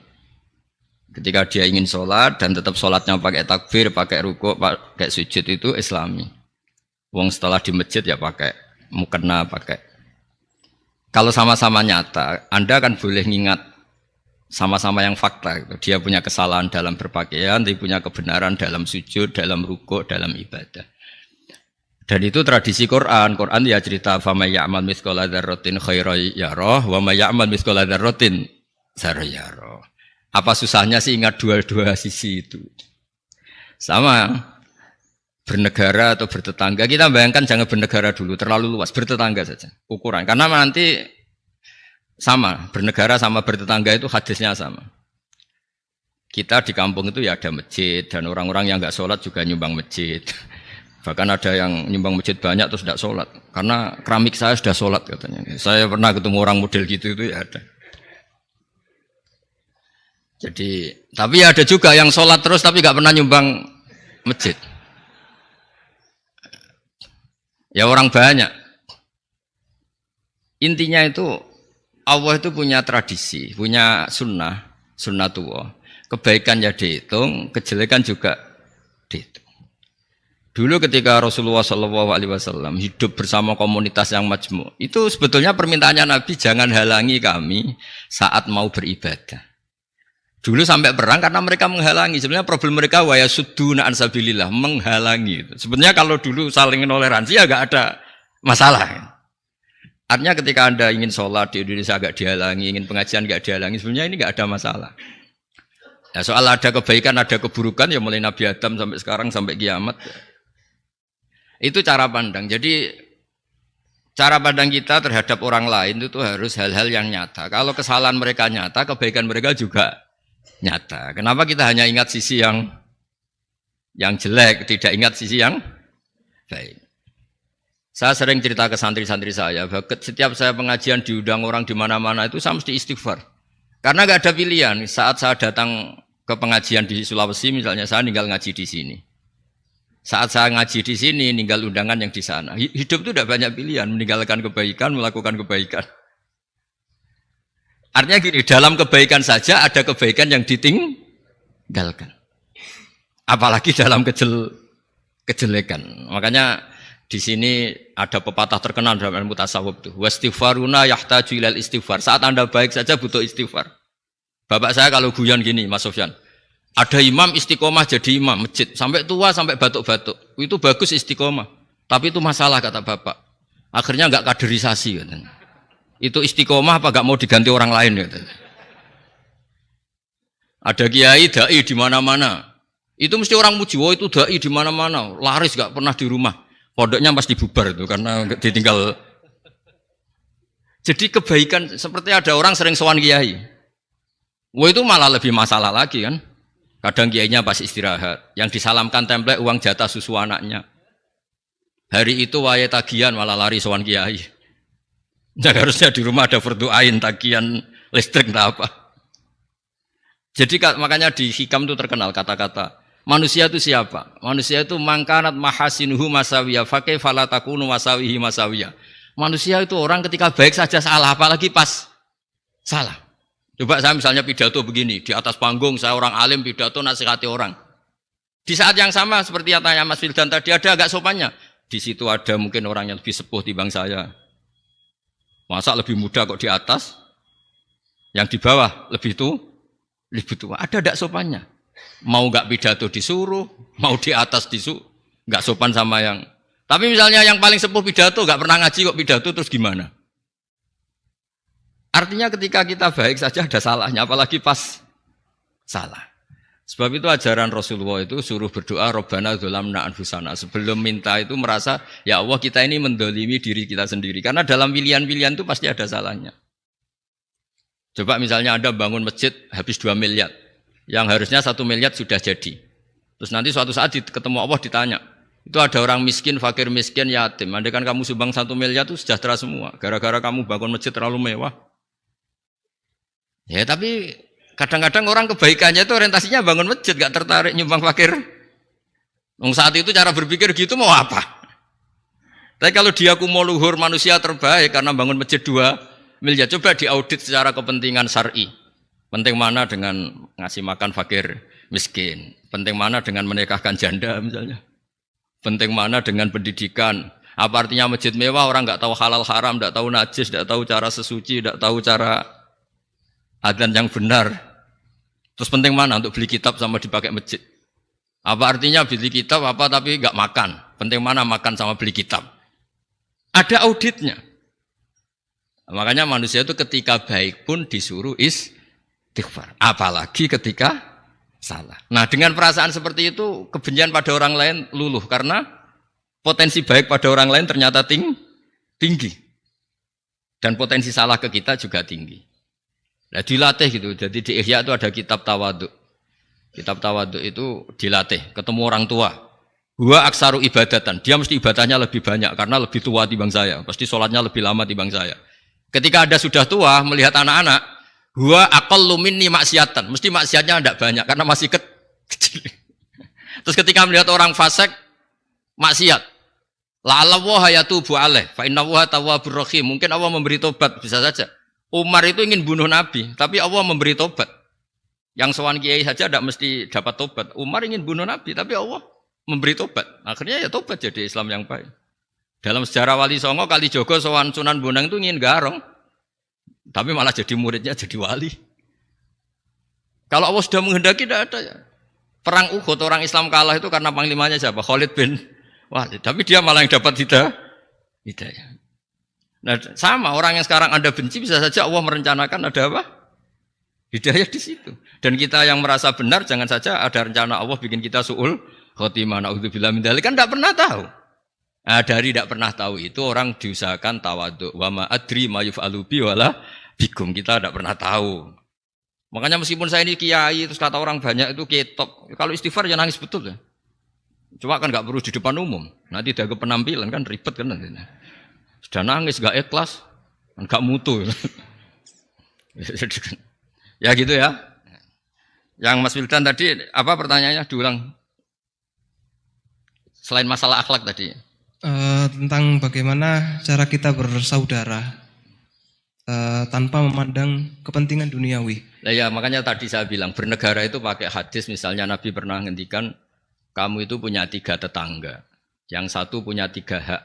Ketika dia ingin sholat dan tetap sholatnya pakai takbir, pakai rukuk, pakai sujud itu Islami. Wong setelah di masjid ya pakai mukena, pakai. Kalau sama-sama nyata, Anda kan boleh ngingat sama-sama yang fakta. Gitu. Dia punya kesalahan dalam berpakaian, dia punya kebenaran dalam sujud, dalam rukuk, dalam ibadah. Dan itu tradisi Quran. Quran ya cerita fama ya'mal mithqala dzarratin khairan yarah wa may ya'mal mithqala dzarratin syarran yarah. Apa susahnya sih ingat dua-dua sisi itu? Sama bernegara atau bertetangga. Kita bayangkan jangan bernegara dulu, terlalu luas, bertetangga saja ukuran. Karena nanti sama, bernegara sama bertetangga itu hadisnya sama. Kita di kampung itu ya ada masjid dan orang-orang yang enggak sholat juga nyumbang masjid. Bahkan ada yang nyumbang masjid banyak terus tidak sholat. Karena keramik saya sudah sholat katanya. Saya pernah ketemu orang model gitu itu ya ada. Jadi, tapi ada juga yang sholat terus tapi nggak pernah nyumbang masjid. Ya orang banyak. Intinya itu Allah itu punya tradisi, punya sunnatullah. Kebaikan ya dihitung, kejelekan juga dihitung. Dulu ketika Rasulullah SAW hidup bersama komunitas yang majmu', itu sebetulnya permintaannya Nabi jangan halangi kami saat mau beribadah. Dulu sampai perang karena mereka menghalangi. Sebenarnya problem mereka wa yasudduna an sabilillah, menghalangi. Sebenarnya kalau dulu saling toleransi ya enggak ada masalah. Artinya ketika Anda ingin sholat di Indonesia agak dihalangi, ingin pengajian enggak dihalangi, sebenarnya ini enggak ada masalah. Ya, soal ada kebaikan, ada keburukan ya mulai Nabi Adam sampai sekarang sampai kiamat. Itu cara pandang. Jadi cara pandang kita terhadap orang lain itu harus hal-hal yang nyata. Kalau kesalahan mereka nyata, kebaikan mereka juga nyata. Kenapa kita hanya ingat sisi yang jelek, tidak ingat sisi yang baik? Saya sering cerita ke santri-santri saya, bahwa setiap saya pengajian diundang orang di mana-mana itu saya mesti istighfar. Karena nggak ada pilihan. Saat saya datang ke pengajian di Sulawesi misalnya, saya tinggal ngaji di sini. Saat saya ngaji di sini, ninggal undangan yang di sana. Hidup itu tidak banyak pilihan, meninggalkan kebaikan, melakukan kebaikan. Artinya gini, dalam kebaikan saja ada kebaikan yang ditinggalkan. Apalagi dalam kejelekan. Makanya di sini ada pepatah terkenal dalam ilmu tasawuf itu. Wastighfaruna yahtaju ilal istighfar. Saat Anda baik saja butuh istighfar. Bapak saya kalau guyon gini, Mas Sofyan. Ada imam istiqomah jadi imam masjid sampai tua sampai batuk-batuk. Itu bagus istiqomah. Tapi itu masalah kata bapak. Akhirnya enggak kaderisasi katanya. Itu istiqomah apa enggak mau diganti orang lain katanya. Ada kiai dai di mana-mana. Itu mesti orang muji, oh itu dai di mana-mana, laris enggak pernah di rumah. Pondoknya pasti bubar itu karena ditinggal. Jadi kebaikan seperti ada orang sering sowan kiai. Wah itu malah lebih masalah lagi kan. Kadang kiainya pas istirahat, yang disalamkan template uang jatah susu anaknya. Hari itu waya tagihan malah lari sowan kiai. Jadi harusnya di rumah ada fardu ain tagihan listrik entah apa. Jadi makanya di hikam itu terkenal kata-kata manusia itu siapa? Manusia itu mangkanat mahasinuhu masawiyah fakai falatakunu masawihi masawiyah. Manusia itu orang ketika baik saja salah, apalagi pas salah. Coba saya misalnya pidato begini, di atas panggung saya orang alim pidato nasihati orang. Di saat yang sama seperti yang tanya Mas Wildan tadi ada agak sopannya. Di situ ada mungkin orang yang lebih sepuh timbang saya. Masa lebih muda kok di atas? Yang di bawah lebih tua. Ada agak sopannya. Mau enggak pidato disuruh, mau di atas disuruh, enggak sopan sama yang. Tapi misalnya yang paling sepuh pidato enggak pernah ngaji kok pidato terus gimana? Artinya ketika kita baik saja ada salahnya, apalagi pas salah. Sebab itu ajaran Rasulullah itu suruh berdoa Rabbana dzolamna anfusana. Sebelum minta itu merasa, ya Allah kita ini mendolimi diri kita sendiri. Karena dalam pilihan-pilihan itu pasti ada salahnya. Coba misalnya Anda bangun masjid habis 2 miliar. Yang harusnya 1 miliar sudah jadi. Terus nanti suatu saat ketemu Allah ditanya, Itu ada orang miskin, fakir miskin, yatim. Andai kan kamu sumbang 1 miliar itu sejahtera semua. Gara-gara kamu bangun masjid terlalu mewah. Ya tapi kadang-kadang orang kebaikannya itu orientasinya bangun masjid, gak tertarik nyumbang fakir. Saat itu cara berpikir gitu mau apa? Tapi kalau dia kumo luhur manusia terbaik karena bangun masjid 2 miliar, coba diaudit secara kepentingan syar'i. Penting mana dengan ngasih makan fakir miskin? Penting mana dengan menikahkan janda misalnya? Penting mana dengan pendidikan? Apa artinya masjid mewah orang nggak tahu halal haram, nggak tahu najis, nggak tahu cara sesuci, nggak tahu cara adzan yang benar. Terus penting mana untuk beli kitab sama dipakai masjid? Apa artinya beli kitab apa tapi nggak makan? Penting mana makan sama beli kitab? Ada auditnya. Makanya manusia itu ketika baik pun disuruh istighfar. Apalagi ketika salah. Nah dengan perasaan seperti itu kebencian pada orang lain luluh karena potensi baik pada orang lain ternyata tinggi. Dan potensi salah ke kita juga tinggi. Nah dilatih gitu. Jadi di Ihya itu ada kitab tawaduk. Kitab tawaduk itu dilatih. Ketemu orang tua. Huwa aksaru ibadatan. Dia mesti ibadahnya lebih banyak karena lebih tua timbang saya. Pasti sholatnya lebih lama timbang saya. Ketika Anda sudah tua melihat anak-anak, huwa aqallu minni maksiatan. Mesti maksiatnya tidak banyak karena masih kecil. Terus ketika melihat orang fasik maksiat, la'allahu yatubu alaih fa innahu tawwabur rahim. Mungkin Allah memberi tobat, bisa saja. Umar itu ingin bunuh Nabi, tapi Allah memberi tobat. Yang sowan kiai saja tidak mesti dapat tobat. Umar ingin bunuh Nabi, tapi Allah memberi tobat. Akhirnya ya tobat jadi Islam yang baik. Dalam sejarah Wali Songo, Kalijogo sowan Sunan Bonang itu ingin garong. Tapi malah jadi muridnya jadi wali. Kalau Allah sudah menghendaki tidak ada ya. Perang Uhud orang Islam kalah itu karena panglimanya siapa? Khalid bin Walid. Tapi dia malah yang dapat hidayah. Nah, sama orang yang sekarang Anda benci bisa saja Allah merencanakan ada apa? Hidayah di situ. Dan kita yang merasa benar jangan saja ada rencana Allah bikin kita su'ul khotimah. Na'udzubillah min dzalik, kan tidak pernah tahu. Nah, dari tidak pernah tahu itu orang diusahakan tawaduk. Wa ma adri ma yuf'alu bi wala bikum. Kita tidak pernah tahu. Makanya meskipun saya ini kiai terus kata orang banyak itu ketok. Kalau istighfar ya nangis betul ya. Cuma kan nggak perlu di depan umum. Nanti dalam penampilan kan ribet kan nanti. Sudah nangis nggak ikhlas, nggak mutu. Ya gitu ya. Yang Mas Wildan tadi apa pertanyaannya diulang? Selain masalah akhlak tadi. Tentang bagaimana cara kita bersaudara tanpa memandang kepentingan duniawi. Nah ya makanya tadi saya bilang bernegara itu pakai hadis, misalnya Nabi pernah ngendikan kamu itu punya 3 tetangga, yang satu punya 3 hak,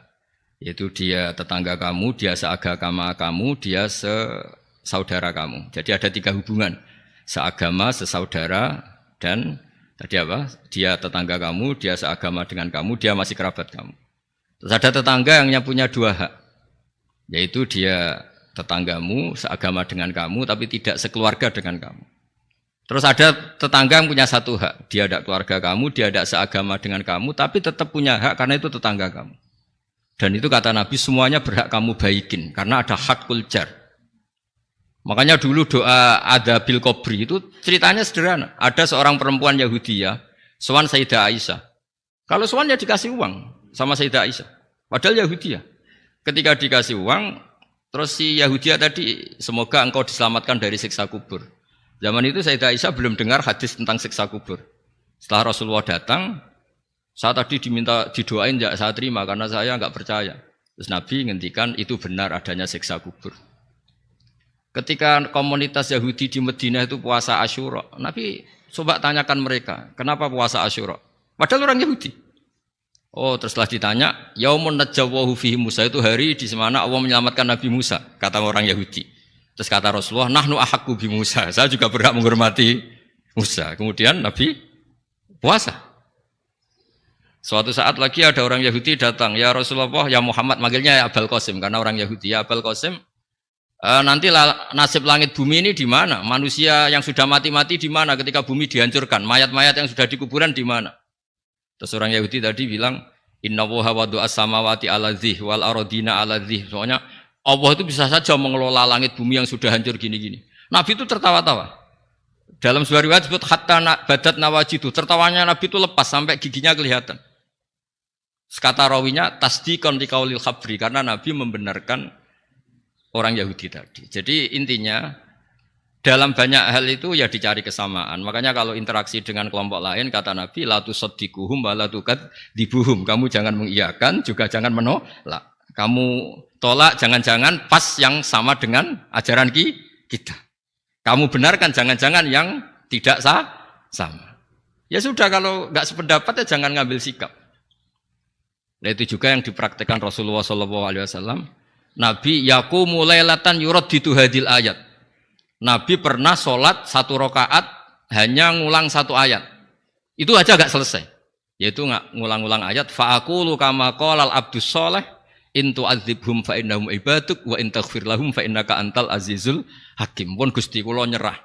yaitu dia tetangga kamu, dia seagama kamu, dia sesaudara kamu. Jadi ada 3 hubungan, seagama, sesaudara, dan tadi apa? Dia tetangga kamu, dia seagama dengan kamu, dia masih kerabat kamu. Terus ada tetangga yang punya 2 hak, yaitu dia tetanggamu, seagama dengan kamu, tapi tidak sekeluarga dengan kamu. Terus ada tetangga yang punya 1 hak, dia tidak keluarga kamu, dia tidak seagama dengan kamu, tapi tetap punya hak karena itu tetangga kamu. Dan itu kata Nabi semuanya berhak kamu baikin, karena ada hakul jar. Makanya dulu doa ada bil kubri itu ceritanya sederhana. Ada seorang perempuan Yahudiyah, sowan Sayyidah Aisyah. Kalau sowan ya dikasih uang sama Sayyidah Aisyah. Padahal Yahudiyah. Ketika dikasih uang, terus si Yahudiyah tadi, semoga engkau diselamatkan dari siksa kubur. Zaman itu Sayyidah Aisyah belum dengar hadis tentang siksa kubur. Setelah Rasulullah datang, saya tadi diminta didoain, ya saya terima karena saya enggak percaya. Terus Nabi ngendikan itu benar adanya siksa kubur. Ketika komunitas Yahudi di Madinah itu puasa Asyura, Nabi coba tanyakan mereka, kenapa puasa Asyura? Padahal orang Yahudi. Oh, terus setelah ditanya, yaumun najjawahu fihi Musa, itu hari di mana Allah menyelamatkan Nabi Musa, kata orang Yahudi. Terus kata Rasulullah, nahnu ahaqqu bi Musa, saya juga berhak menghormati Musa. Kemudian Nabi puasa. Suatu saat lagi ada orang Yahudi datang, ya Rasulullah, ya Muhammad, manggilnya ya Abul Qasim karena orang Yahudi. Ya Abul Qasim, nanti nasib langit bumi ini di mana? Manusia yang sudah mati-mati di mana ketika bumi dihancurkan? Mayat-mayat yang sudah di kuburan di mana? Terus orang Yahudi tadi bilang, inna woha wadu as-samawati ala dzih wal arodina ala dzih. Soalnya Allah itu bisa saja mengelola langit bumi yang sudah hancur gini-gini. Nabi itu tertawa-tawa. Dalam sebuah riwayat disebut hatta badat nawajidu. Tertawanya Nabi itu lepas sampai giginya kelihatan. Kata rawinya tasdikon liqaulil khabri karena Nabi membenarkan orang Yahudi tadi. Jadi intinya dalam banyak hal itu ya dicari kesamaan. Makanya kalau interaksi dengan kelompok lain kata Nabi la tusaddiquhum wa la tukadzibuhum. Kamu jangan mengiyakan juga jangan menolak. Kamu tolak jangan-jangan pas yang sama dengan ajaran kita. Kamu benarkan jangan-jangan yang tidak sama. Ya sudah kalau nggak sependapat ya jangan ngambil sikap. Nah itu juga yang dipraktekkan Rasulullah SAW. Nabi yaqumu lailatan yuraddidu hadil ayat. Nabi pernah sholat 1 rakaat hanya ngulang 1 ayat. Itu aja gak selesai. Yaitu ngulang-ngulang ayat. Fa'akulu kama qalal abdus sholeh in tu'adzibhum fa innahum ibaduk wa in taghfir lahum fa innaka antal azizul hakim. Pun Gusti kula nyerah.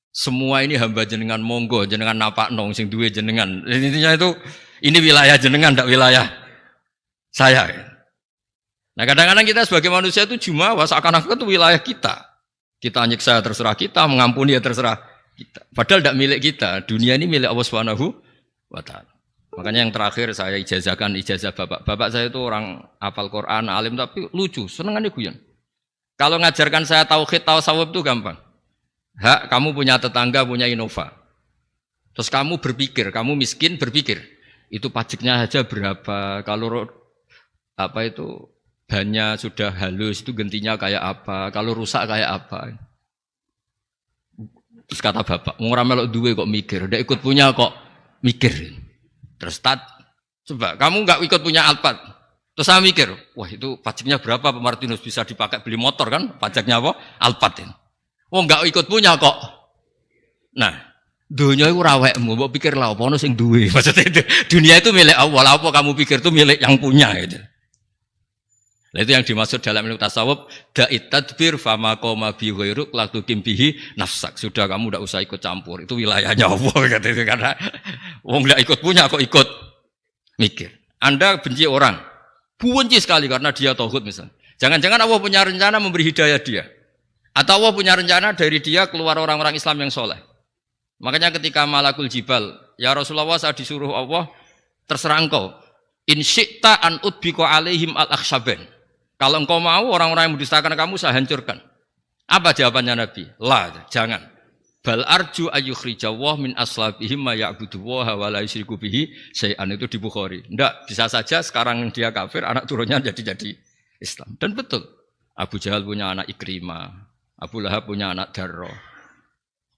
Semua ini hamba jenengan monggo jenengan napakno sing duwe jenengan. Intinya itu ini wilayah jenengan ndak wilayah saya. Nah kadang-kadang kita sebagai manusia itu jumawa seakan-akan itu wilayah kita. Kita nyiksa terserah kita, mengampuni ya terserah kita. Padahal tidak milik kita. Dunia ini milik Allah Subhanahu wa ta'ala. Makanya yang terakhir saya ijazahkan ijazah bapak. Bapak saya itu orang hafal Quran, alim tapi lucu, senengannya guyon. Kalau ngajarkan saya tauhid, tasawuf itu gampang. Hak kamu punya tetangga, punya Innova. Terus kamu berpikir, kamu miskin berpikir. Itu pajaknya aja berapa? Kalau bannya sudah halus itu gantinya kayak apa? Kalau rusak kayak apa? Terus kata bapak, orang melok duwe kok mikir, udah ikut punya kok mikir. Terus coba kamu nggak ikut punya Alphard, terus saya mikir, wah itu pajaknya berapa Pak Martinus bisa dipakai beli motor kan? Pajaknya apa? Alphard ini. Oh nggak ikut punya kok. Nah, dunia itu rawekmu, mau pikir lah apa sing duwe. Maksudnya itu, dunia itu milik Allah, apa kamu pikir itu milik yang punya gitu. Nah, itu yang dimaksud dalam ilmu tasawuf da'it tadbir fama qoma bi ghairuk la tuqim bihi nafsak. Sudah kamu tidak usah ikut campur. Itu wilayahnya Allah gitu karena wong enggak ikut punya kok ikut mikir. Anda benci orang, benci sekali karena dia tauhid misalnya. Jangan-jangan Allah punya rencana memberi hidayah dia. Atau Allah punya rencana dari dia keluar orang-orang Islam yang soleh. Makanya ketika malakul jibal, ya Rasulullah saya disuruh Allah, terserah engkau. In syi'ta an udbiko alaihim al-akhshaban. Kalau engkau mau orang-orang yang mendustakan kamu saya hancurkan. Apa jawabannya Nabi? La, jangan. Bal arju ayyukhrijawah min aslabihim ma ya'budu wa la yusyriku bihi syai'an. Itu di Bukhari. Enggak, bisa saja sekarang dia kafir, anak turunnya jadi Islam. Dan betul. Abu Jahal punya anak Ikrimah, Abu Lahab punya anak Darro.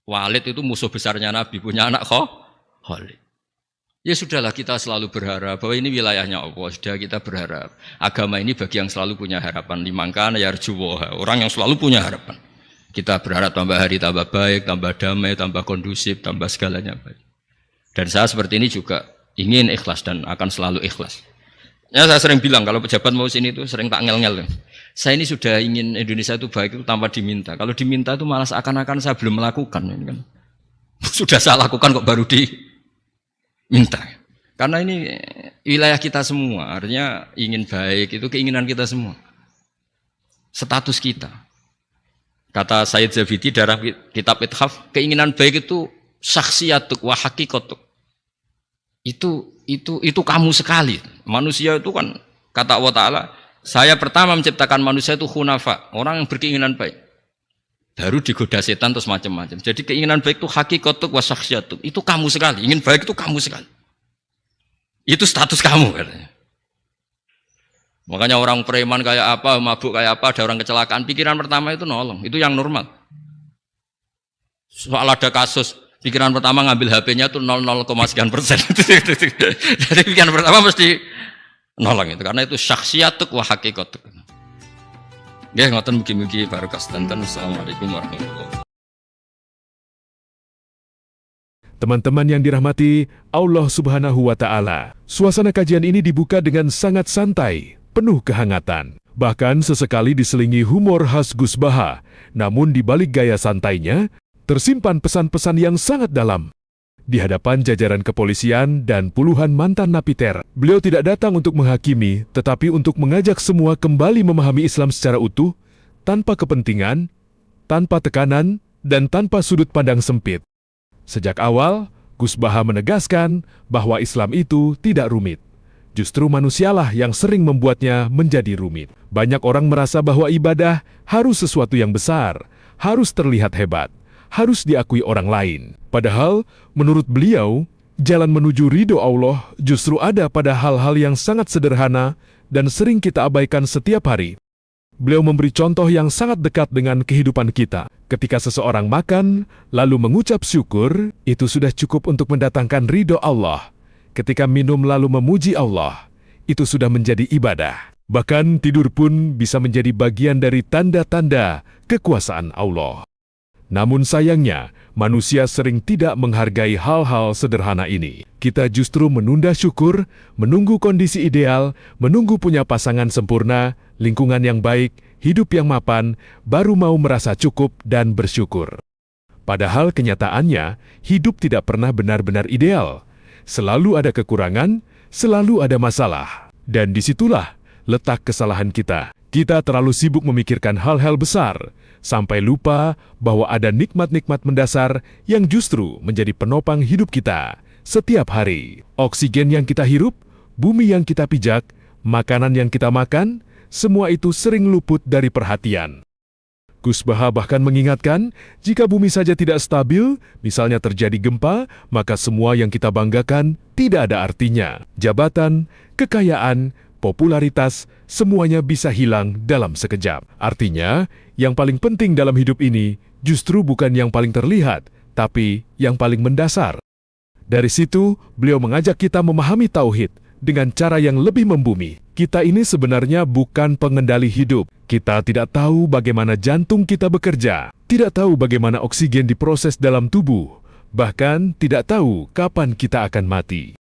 Walid itu musuh besarnya Nabi, punya anak Khalid. Ya sudahlah kita selalu berharap bahwa ini wilayahnya Allah. Sudah kita berharap. Agama ini bagi yang selalu punya harapan. Limangkan yarjuwoha. Orang yang selalu punya harapan. Kita berharap tambah hari tambah baik, tambah damai, tambah kondusif, tambah segalanya baik. Dan saya seperti ini juga ingin ikhlas dan akan selalu ikhlas. Ya saya sering bilang kalau pejabat mau sini itu sering tak ngel-ngel. Saya ini sudah ingin Indonesia itu baik itu tanpa diminta. Kalau diminta itu malah seakan-akan saya belum melakukan. Ini kan. Sudah saya lakukan kok baru minta. Karena ini wilayah kita semua, artinya ingin baik itu keinginan kita semua. Status kita. Kata Sayyid Zabidi dalam kitab Ithaf, keinginan baik itu syakhsiyatuk wa hakikatuk. Itu kamu sekali. Manusia itu kan kata Allah Ta'ala, saya pertama menciptakan manusia itu khunafa, orang yang berkeinginan baik. Baru digoda setan terus macam-macam. Jadi keinginan baik itu hakikatuk wa syakhsiyatuk. Itu kamu sekali. Ingin baik itu kamu sekali. Itu status kamu katanya. Makanya orang preman kayak apa, mabuk kayak apa, ada orang kecelakaan, pikiran pertama itu nolong. Itu yang normal. Soal ada kasus, pikiran pertama ngambil HP-nya itu 0,0%. Jadi pikiran pertama mesti nolong itu. Karena itu syakhsiyatuk wa hakikatuk. Ya, ngoten mugi-mugi barokah sedanten. Assalamualaikum warahmatullahi wabarakatuh. Teman-teman yang dirahmati Allah Subhanahu wa Ta'ala, suasana kajian ini dibuka dengan sangat santai, penuh kehangatan. Bahkan sesekali diselingi humor khas Gus Baha, namun di balik gaya santainya tersimpan pesan-pesan yang sangat dalam. Di hadapan jajaran kepolisian dan puluhan mantan napiter, beliau tidak datang untuk menghakimi, tetapi untuk mengajak semua kembali memahami Islam secara utuh, tanpa kepentingan, tanpa tekanan, dan tanpa sudut pandang sempit. Sejak awal, Gus Baha menegaskan bahwa Islam itu tidak rumit. Justru manusialah yang sering membuatnya menjadi rumit. Banyak orang merasa bahwa ibadah harus sesuatu yang besar, harus terlihat hebat, harus diakui orang lain. Padahal, menurut beliau, jalan menuju ridho Allah justru ada pada hal-hal yang sangat sederhana dan sering kita abaikan setiap hari. Beliau memberi contoh yang sangat dekat dengan kehidupan kita. Ketika seseorang makan, lalu mengucap syukur, itu sudah cukup untuk mendatangkan ridho Allah. Ketika minum lalu memuji Allah, itu sudah menjadi ibadah. Bahkan tidur pun bisa menjadi bagian dari tanda-tanda kekuasaan Allah. Namun sayangnya, manusia sering tidak menghargai hal-hal sederhana ini. Kita justru menunda syukur, menunggu kondisi ideal, menunggu punya pasangan sempurna, lingkungan yang baik, hidup yang mapan, baru mau merasa cukup dan bersyukur. Padahal kenyataannya, hidup tidak pernah benar-benar ideal. Selalu ada kekurangan, selalu ada masalah. Dan disitulah letak kesalahan kita. Kita terlalu sibuk memikirkan hal-hal besar, sampai lupa bahwa ada nikmat-nikmat mendasar yang justru menjadi penopang hidup kita setiap hari. Oksigen yang kita hirup, bumi yang kita pijak, makanan yang kita makan, semua itu sering luput dari perhatian. Gus Baha bahkan mengingatkan, jika bumi saja tidak stabil, misalnya terjadi gempa, maka semua yang kita banggakan tidak ada artinya. Jabatan, kekayaan, popularitas, semuanya bisa hilang dalam sekejap. Artinya, yang paling penting dalam hidup ini justru bukan yang paling terlihat, tapi yang paling mendasar. Dari situ, beliau mengajak kita memahami tauhid dengan cara yang lebih membumi. Kita ini sebenarnya bukan pengendali hidup. Kita tidak tahu bagaimana jantung kita bekerja, tidak tahu bagaimana oksigen diproses dalam tubuh, bahkan tidak tahu kapan kita akan mati.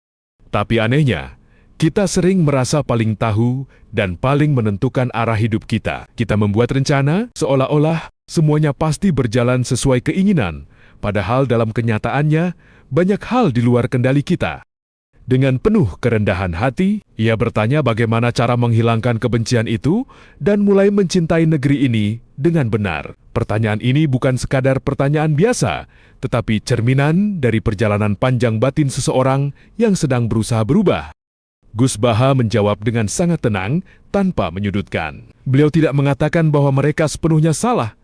Tapi anehnya, kita sering merasa paling tahu dan paling menentukan arah hidup kita. Kita membuat rencana seolah-olah semuanya pasti berjalan sesuai keinginan, padahal dalam kenyataannya banyak hal di luar kendali kita. Dengan penuh kerendahan hati, ia bertanya bagaimana cara menghilangkan kebencian itu dan mulai mencintai negeri ini dengan benar. Pertanyaan ini bukan sekadar pertanyaan biasa, tetapi cerminan dari perjalanan panjang batin seseorang yang sedang berusaha berubah. Gus Baha menjawab dengan sangat tenang, tanpa menyudutkan. Beliau tidak mengatakan bahwa mereka sepenuhnya salah,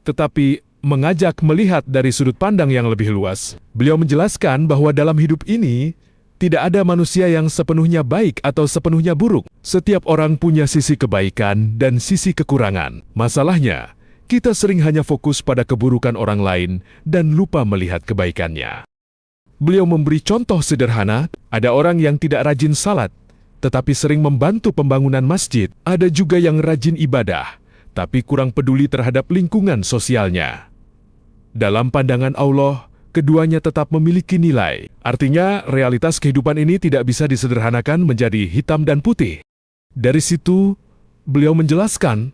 tetapi mengajak melihat dari sudut pandang yang lebih luas. Beliau menjelaskan bahwa dalam hidup ini, tidak ada manusia yang sepenuhnya baik atau sepenuhnya buruk. Setiap orang punya sisi kebaikan dan sisi kekurangan. Masalahnya, kita sering hanya fokus pada keburukan orang lain dan lupa melihat kebaikannya. Beliau memberi contoh sederhana, ada orang yang tidak rajin salat, tetapi sering membantu pembangunan masjid. Ada juga yang rajin ibadah, tapi kurang peduli terhadap lingkungan sosialnya. Dalam pandangan Allah, keduanya tetap memiliki nilai. Artinya, realitas kehidupan ini tidak bisa disederhanakan menjadi hitam dan putih. Dari situ, beliau menjelaskan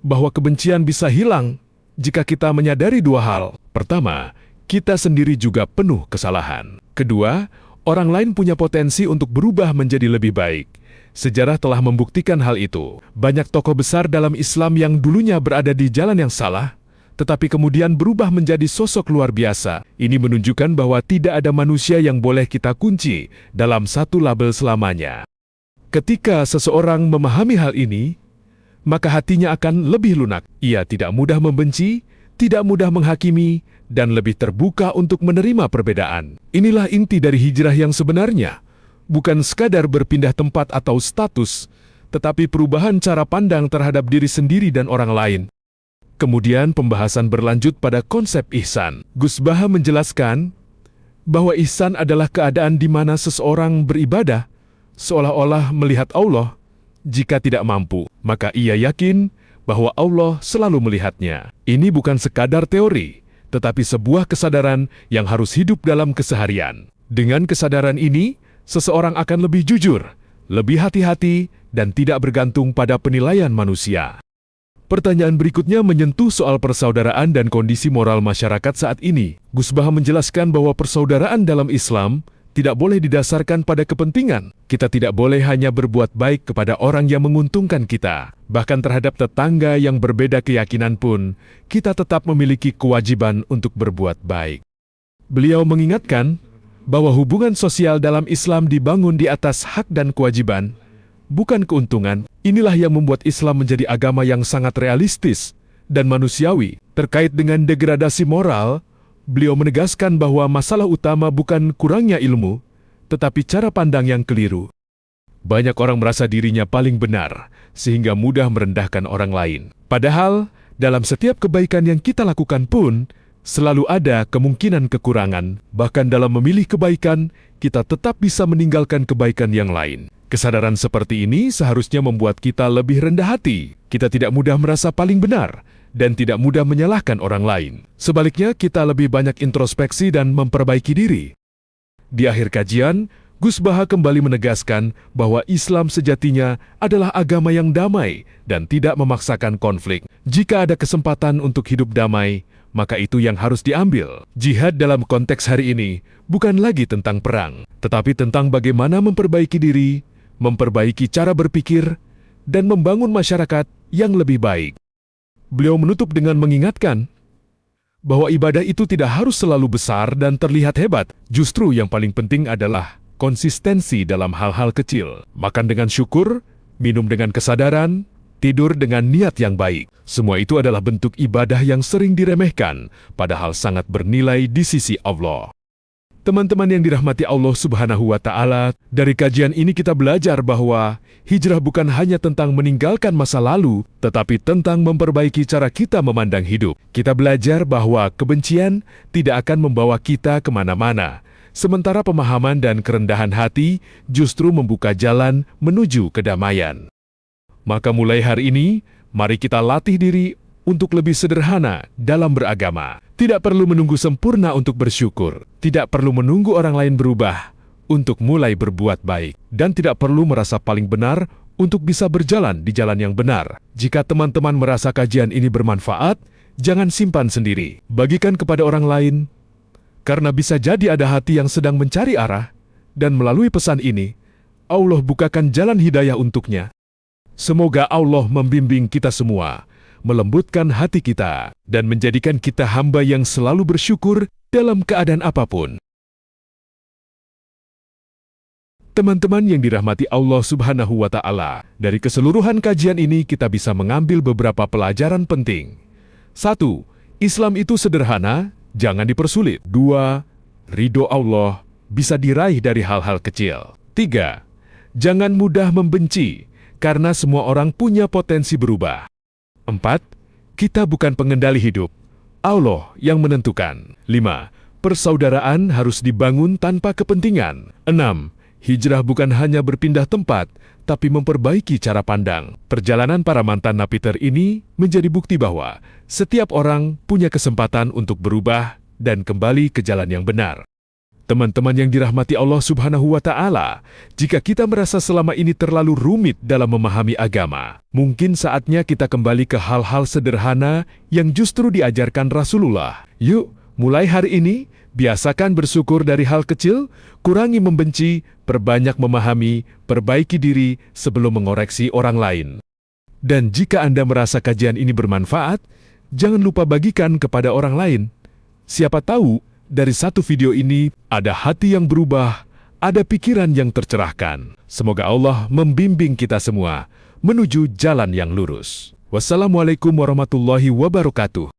bahwa kebencian bisa hilang jika kita menyadari dua hal. Pertama, kita sendiri juga penuh kesalahan. Kedua, orang lain punya potensi untuk berubah menjadi lebih baik. Sejarah telah membuktikan hal itu. Banyak tokoh besar dalam Islam yang dulunya berada di jalan yang salah, tetapi kemudian berubah menjadi sosok luar biasa. Ini menunjukkan bahwa tidak ada manusia yang boleh kita kunci dalam satu label selamanya. Ketika seseorang memahami hal ini, maka hatinya akan lebih lunak. Ia tidak mudah membenci, tidak mudah menghakimi, dan lebih terbuka untuk menerima perbedaan. Inilah inti dari hijrah yang sebenarnya. Bukan sekadar berpindah tempat atau status, tetapi perubahan cara pandang terhadap diri sendiri dan orang lain. Kemudian pembahasan berlanjut pada konsep ihsan. Gus Baha menjelaskan bahwa ihsan adalah keadaan di mana seseorang beribadah seolah-olah melihat Allah. Jika tidak mampu, maka ia yakin bahwa Allah selalu melihatnya. Ini bukan sekadar teori, tetapi sebuah kesadaran yang harus hidup dalam keseharian. Dengan kesadaran ini, seseorang akan lebih jujur, lebih hati-hati, dan tidak bergantung pada penilaian manusia. Pertanyaan berikutnya menyentuh soal persaudaraan dan kondisi moral masyarakat saat ini. Gus Baha menjelaskan bahwa persaudaraan dalam Islam tidak boleh didasarkan pada kepentingan. Kita tidak boleh hanya berbuat baik kepada orang yang menguntungkan kita. Bahkan terhadap tetangga yang berbeda keyakinan pun, kita tetap memiliki kewajiban untuk berbuat baik. Beliau mengingatkan bahwa hubungan sosial dalam Islam dibangun di atas hak dan kewajiban, bukan keuntungan. Inilah yang membuat Islam menjadi agama yang sangat realistis dan manusiawi. Terkait dengan degradasi moral, beliau menegaskan bahwa masalah utama bukan kurangnya ilmu, tetapi cara pandang yang keliru. Banyak orang merasa dirinya paling benar, sehingga mudah merendahkan orang lain. Padahal, dalam setiap kebaikan yang kita lakukan pun, selalu ada kemungkinan kekurangan. Bahkan dalam memilih kebaikan, kita tetap bisa meninggalkan kebaikan yang lain. Kesadaran seperti ini seharusnya membuat kita lebih rendah hati. Kita tidak mudah merasa paling benar dan tidak mudah menyalahkan orang lain. Sebaliknya, kita lebih banyak introspeksi dan memperbaiki diri. Di akhir kajian, Gus Baha kembali menegaskan bahwa Islam sejatinya adalah agama yang damai dan tidak memaksakan konflik. Jika ada kesempatan untuk hidup damai, maka itu yang harus diambil. Jihad dalam konteks hari ini bukan lagi tentang perang, tetapi tentang bagaimana memperbaiki diri, memperbaiki cara berpikir, dan membangun masyarakat yang lebih baik. Beliau menutup dengan mengingatkan bahwa ibadah itu tidak harus selalu besar dan terlihat hebat. Justru yang paling penting adalah konsistensi dalam hal-hal kecil. Makan dengan syukur, minum dengan kesadaran, tidur dengan niat yang baik. Semua itu adalah bentuk ibadah yang sering diremehkan, padahal sangat bernilai di sisi Allah. Teman-teman yang dirahmati Allah Subhanahu wa Ta'ala, dari kajian ini kita belajar bahwa hijrah bukan hanya tentang meninggalkan masa lalu, tetapi tentang memperbaiki cara kita memandang hidup. Kita belajar bahwa kebencian tidak akan membawa kita kemana-mana, sementara pemahaman dan kerendahan hati justru membuka jalan menuju kedamaian. Maka mulai hari ini, mari kita latih diri untuk lebih sederhana dalam beragama. Tidak perlu menunggu sempurna untuk bersyukur. Tidak perlu menunggu orang lain berubah untuk mulai berbuat baik. Dan tidak perlu merasa paling benar untuk bisa berjalan di jalan yang benar. Jika teman-teman merasa kajian ini bermanfaat, jangan simpan sendiri. Bagikan kepada orang lain, karena bisa jadi ada hati yang sedang mencari arah, dan melalui pesan ini, Allah bukakan jalan hidayah untuknya. Semoga Allah membimbing kita semua, melembutkan hati kita, dan menjadikan kita hamba yang selalu bersyukur dalam keadaan apapun. Teman-teman yang dirahmati Allah Subhanahu wa Ta'ala, dari keseluruhan kajian ini kita bisa mengambil beberapa pelajaran penting. 1. Islam itu sederhana, jangan dipersulit. 2. Ridho Allah bisa diraih dari hal-hal kecil. 3. Jangan mudah membenci, karena semua orang punya potensi berubah. 4. Kita bukan pengendali hidup, Allah yang menentukan. 5. Persaudaraan harus dibangun tanpa kepentingan. 6. Hijrah bukan hanya berpindah tempat, tapi memperbaiki cara pandang. Perjalanan para mantan napiter ini menjadi bukti bahwa setiap orang punya kesempatan untuk berubah dan kembali ke jalan yang benar. Teman-teman yang dirahmati Allah Subhanahu wa Ta'ala, jika kita merasa selama ini terlalu rumit dalam memahami agama, mungkin saatnya kita kembali ke hal-hal sederhana yang justru diajarkan Rasulullah. Yuk, mulai hari ini, biasakan bersyukur dari hal kecil, kurangi membenci, perbanyak memahami, perbaiki diri sebelum mengoreksi orang lain. Dan jika Anda merasa kajian ini bermanfaat, jangan lupa bagikan kepada orang lain. Siapa tahu, dari satu video ini, ada hati yang berubah, ada pikiran yang tercerahkan. Semoga Allah membimbing kita semua menuju jalan yang lurus. Wassalamualaikum warahmatullahi wabarakatuh.